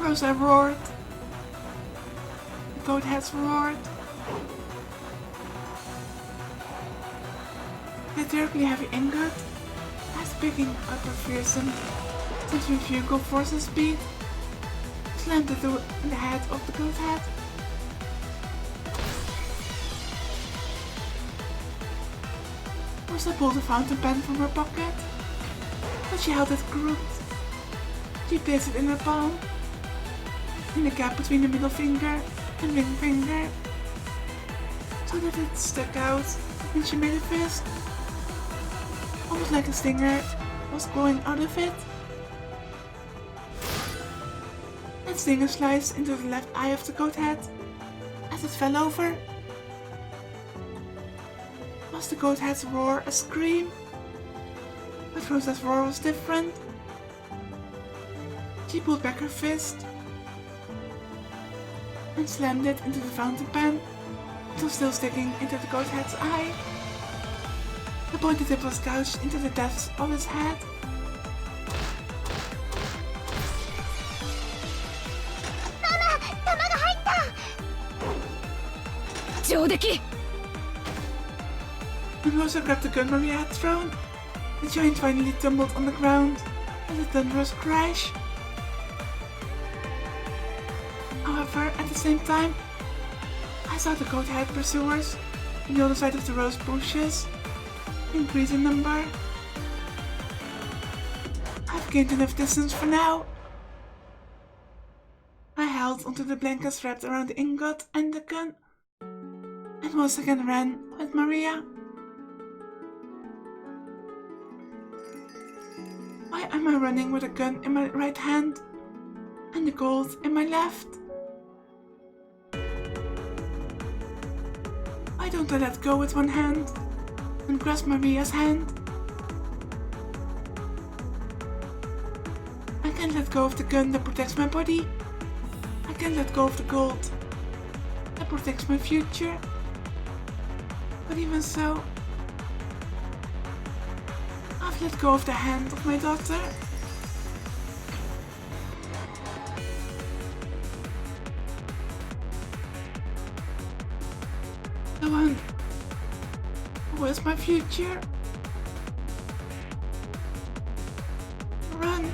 Rosa roared. The goat heads roared. The terribly heavy ingot, as picking up a fearsome centrifugal force and speed, slammed into the head of the goat head. Rosa pulled a fountain pen from her pocket, but she held it crooked. She placed it in her palm, in the gap between the middle finger and ring finger, so that it stuck out when she made a fist, almost like a stinger was growing out of it. That stinger sliced into the left eye of the goat head as it fell over. Was the goat head's roar a scream? But Rosa's roar was different. She pulled back her fist and slammed it into the fountain pen. It was still sticking into the goat head's eye. The pointed tip was gouged into the depths of his head. Mama, 弾が入った。上出来。When Rosa grabbed the gun Maria had thrown, the giant finally tumbled on the ground with a thunderous crash. However, at the same time, I saw the goat head pursuers on the other side of the rose bushes increase in number. I've gained enough distance for now. I held onto the blankets wrapped around the ingot and the gun, and once again ran with Maria. Why am I running with a gun in my right hand and the gold in my left? Why don't I let go with one hand and grasp Maria's hand? I can't let go of the gun that protects my body. I can't let go of the gold that protects my future. But even so, I've let go of the hand of my daughter. The one who is my future. Run!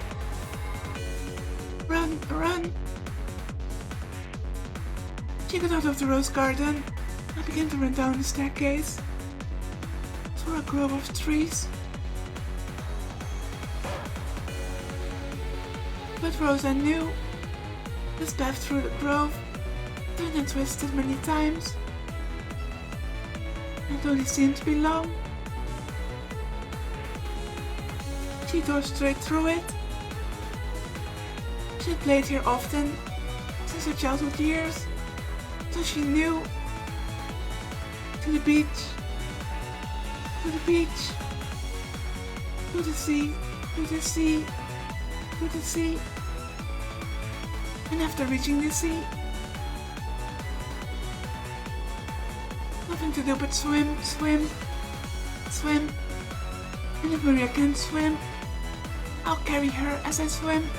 Run, run! She got out of the rose garden and began to run down the staircase through a grove of trees. But Rosa knew this path through the grove turned and twisted many times, and only seemed to be long. She tore straight through it. She had played here often since her childhood years, so she knew. To the beach, to the beach, to the sea, to the sea, to the sea. And after reaching the sea, nothing to do but swim, swim, swim. And if Maria can't swim, I'll carry her as I swim.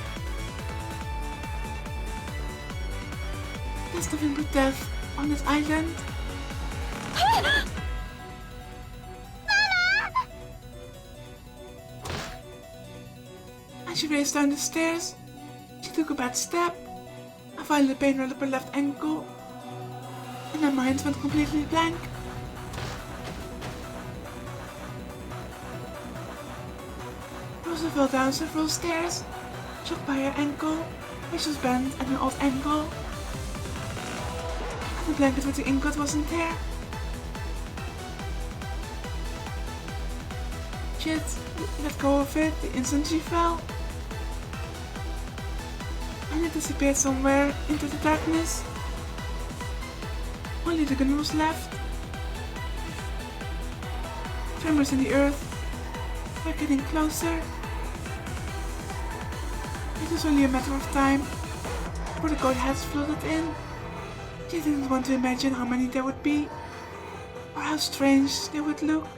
There's nothing but death on this island. As she raced down the stairs, she took a bad step. A violent pain rolled up her left ankle, and her mind went completely blank. Rosa fell down several stairs, shocked by her ankle, which was bent at an odd angle. And the blanket with the ingot wasn't there. She had let go of it the instant she fell, and it disappeared somewhere into the darkness. Only the gun was left. Tremors in the earth were getting closer. It was only a matter of time before the goat heads flooded in. She didn't want to imagine how many there would be, or how strange they would look.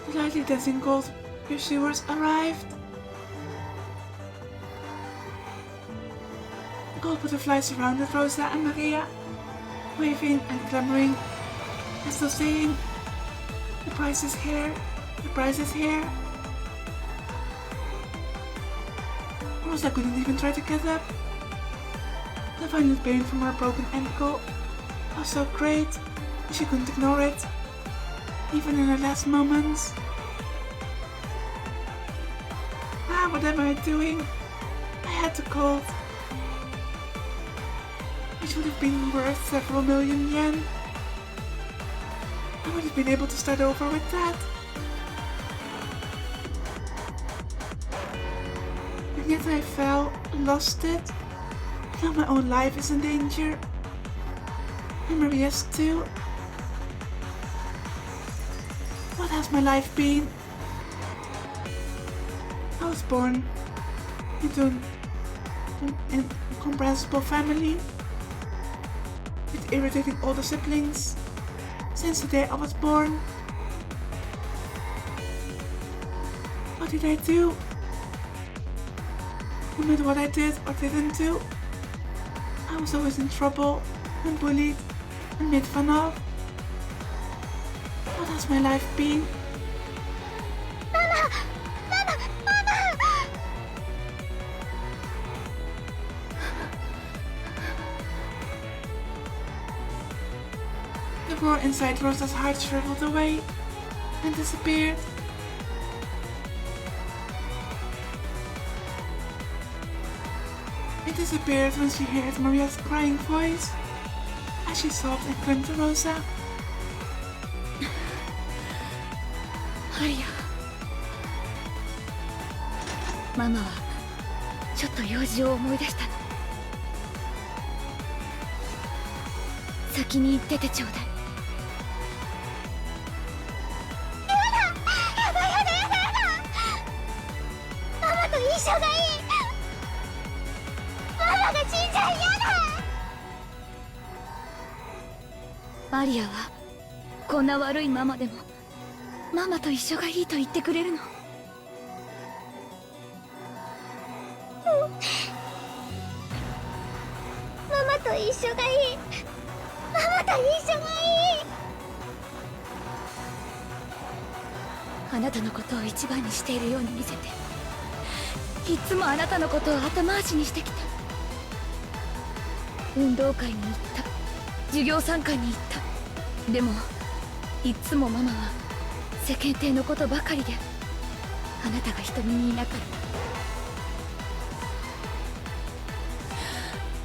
The lightly dancing gold pursuers arrived. The gold butterflies surrounded Rosa and Maria, waving and clamoring, as though saying, "The prize is here, the prize is here." Rosa couldn't even try to get up. The violent pain from her broken ankle was so great that she couldn't ignore it, even in her last moments. What am I doing? I had the cold, which would have been worth several million yen. I would have been able to start over with that. And yet I fell, lost it. Now my own life is in danger. And Maria's too. What has my life been? I was born into an incomprehensible family with irritating older siblings since the day I was born. What did I do? No matter what I did or didn't do, I was always in trouble and bullied and made fun of. What has my life been? The floor inside Rosa's heart shriveled away and disappeared. It disappeared when she heard Maria's crying voice as she sobbed and clung to Rosa. マリア、ママはちょっと用事を思い出したの。先に行っててちょうだい。やだやだやだやだ。ママと一緒がいい。ママが死んじゃ嫌だ。マリアはこんな悪いママでもママと一緒がいいと言ってくれるの。ママと一緒がいい。ママと一緒がいい。あなたのことを一番にしているように見せて、いつもあなたのことを後回しにしてきた。運動会に行った、授業参観に行った。でもいつもママは世間体のことばかりで、あなたが瞳にいなかっ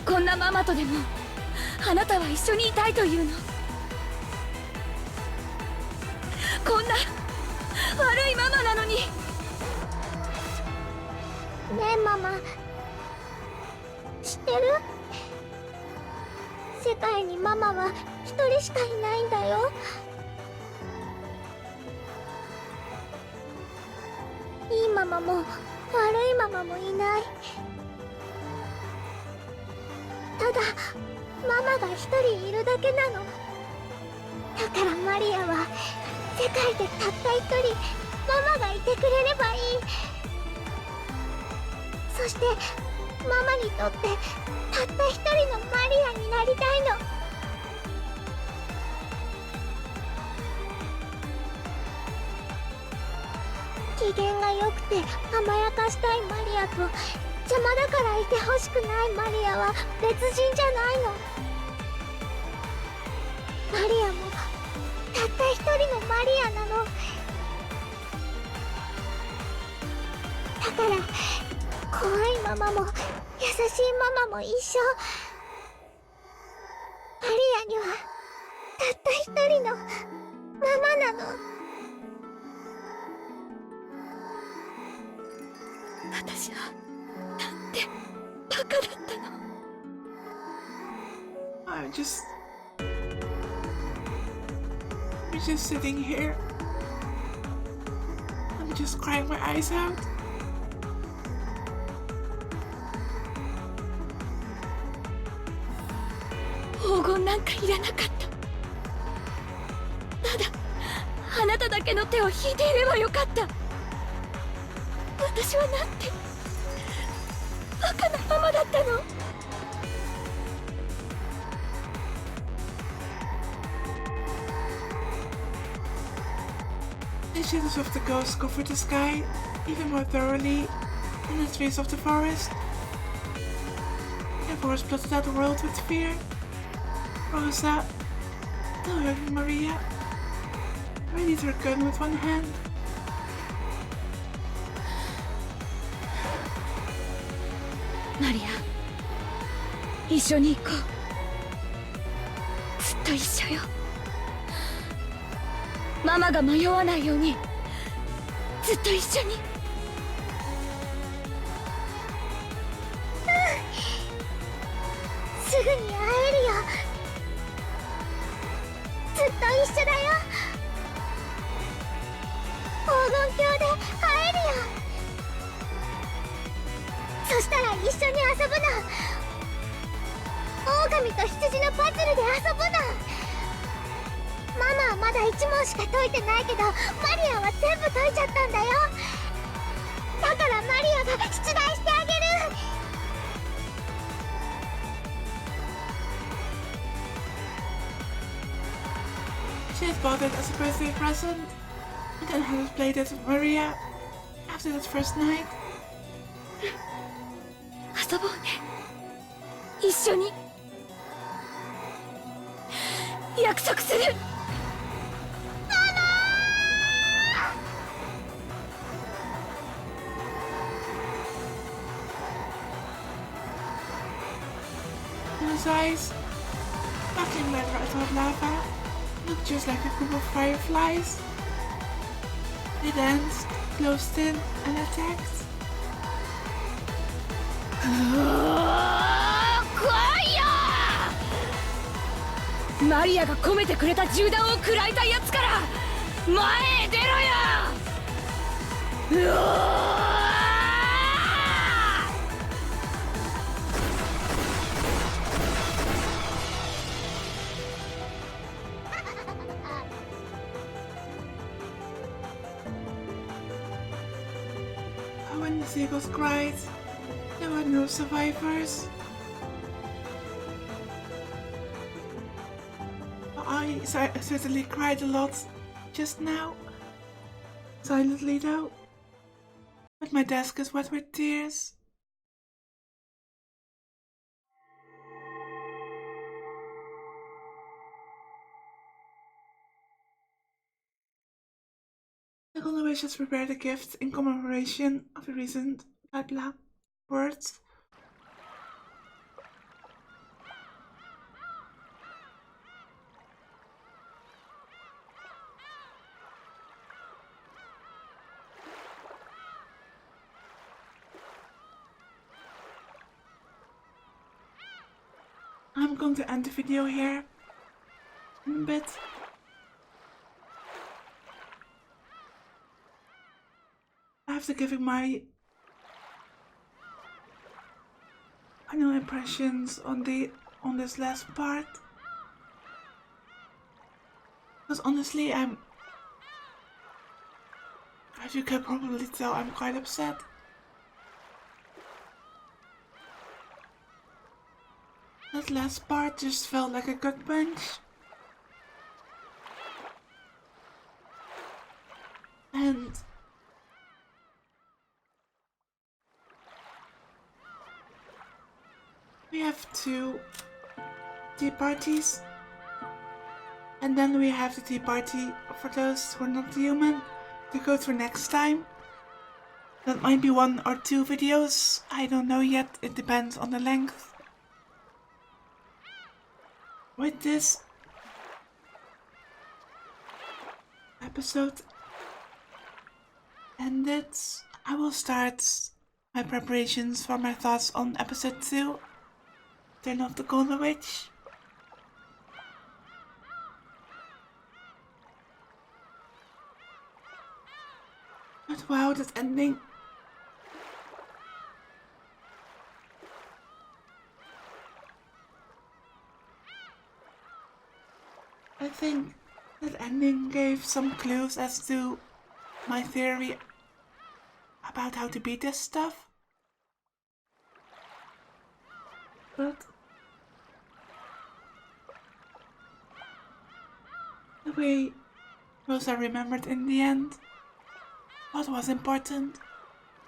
た。こんなママとでもあなたは一緒にいたいというの。こんな悪いママなのに。ねえママ、知ってる？世界にママは一人しかいないんだよ。いいママも悪いママもいない。ただママが一人いるだけなの。だからマリアは世界でたった一人ママがいてくれればいい。そしてママにとってたった一人のマリアになりたいの。機嫌が良くて甘やかしたいマリアと、邪魔だからいてほしくないマリアは別人じゃないの。マリアもたった一人のマリアなの。だから怖いママも優しいママも一緒。マリアにはたった一人のママなの。私はなんてバカだったの。I'm just sitting here. I'm just crying my eyes out. 黄金なんかいらなかった。ただあなただけの手を引いていればよかった。私はなんてバカなママだったの。The shadows of the ghosts covered the sky even more thoroughly than the trees of the forest. The forest blotted out the world with fear. Rosa, still hugging Maria, readied her gun with one hand. マリア、一緒に行こう。ずっと一緒よ。ママが迷わないようにずっと一緒に。すぐに会えるよ。ずっと一緒だよ。黄金鏡で会えるよ。そしたら一緒に遊ぶの。狼と羊のパズルで遊ぶの。ママはまだ1問しか解いてないけど、マリアは全部解いちゃったんだよ。だからマリアが出題してあげる。She had bought it as a birthday present, and then had played it with Maria after that first night. 遊ぼうね、一緒に。約束する。and his eyes, sparkling like red lava, looked just like a group of fireflies. They danced, closed in, and attacked. マリアが込めてくれた銃弾を食らいたいやつから前へ出ろよ。うおー When the seagulls cried, there were no survivors. I certainly cried a lot just now. Silently though. But my desk is wet with tears. The Golden Witch has prepared a gift in commemoration of the recent blah words. I'm going to end the video here in a bit. After giving my final impressions on this last part, because honestly as you can probably tell, I'm quite upset. That last part just felt like a gut punch. And we have 2 tea parties. And then we have the tea party for those who are not human to go through next time. That might be 1 or 2 videos, I don't know yet, it depends on the length. With this episode ended, I will start my preparations for my thoughts on episode 2, Turn of the Golden Witch. But wow, that ending. I think that ending gave some clues as to my theory about how to beat this stuff. But the way Rosa remembered in the end what was important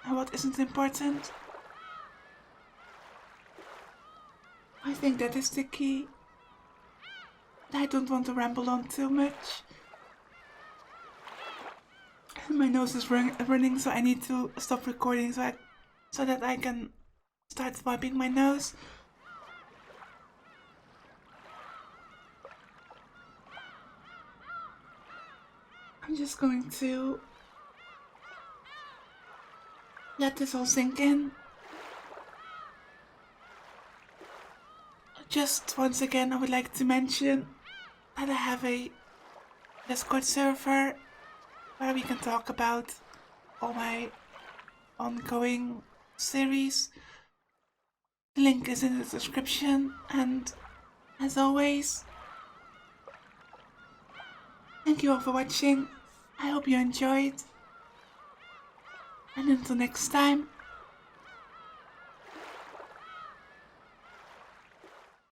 and what isn't important, I think that is the key. I don't want to ramble on too much. My nose is running, so I need to stop recording so that I can start wiping my nose. I'm just going to let this all sink in. Just once again, I would like to mention that I have a Discord server where we can talk about all my ongoing series. The link is in the description, and as always, thank you all for watching. I hope you enjoyed, and until next time,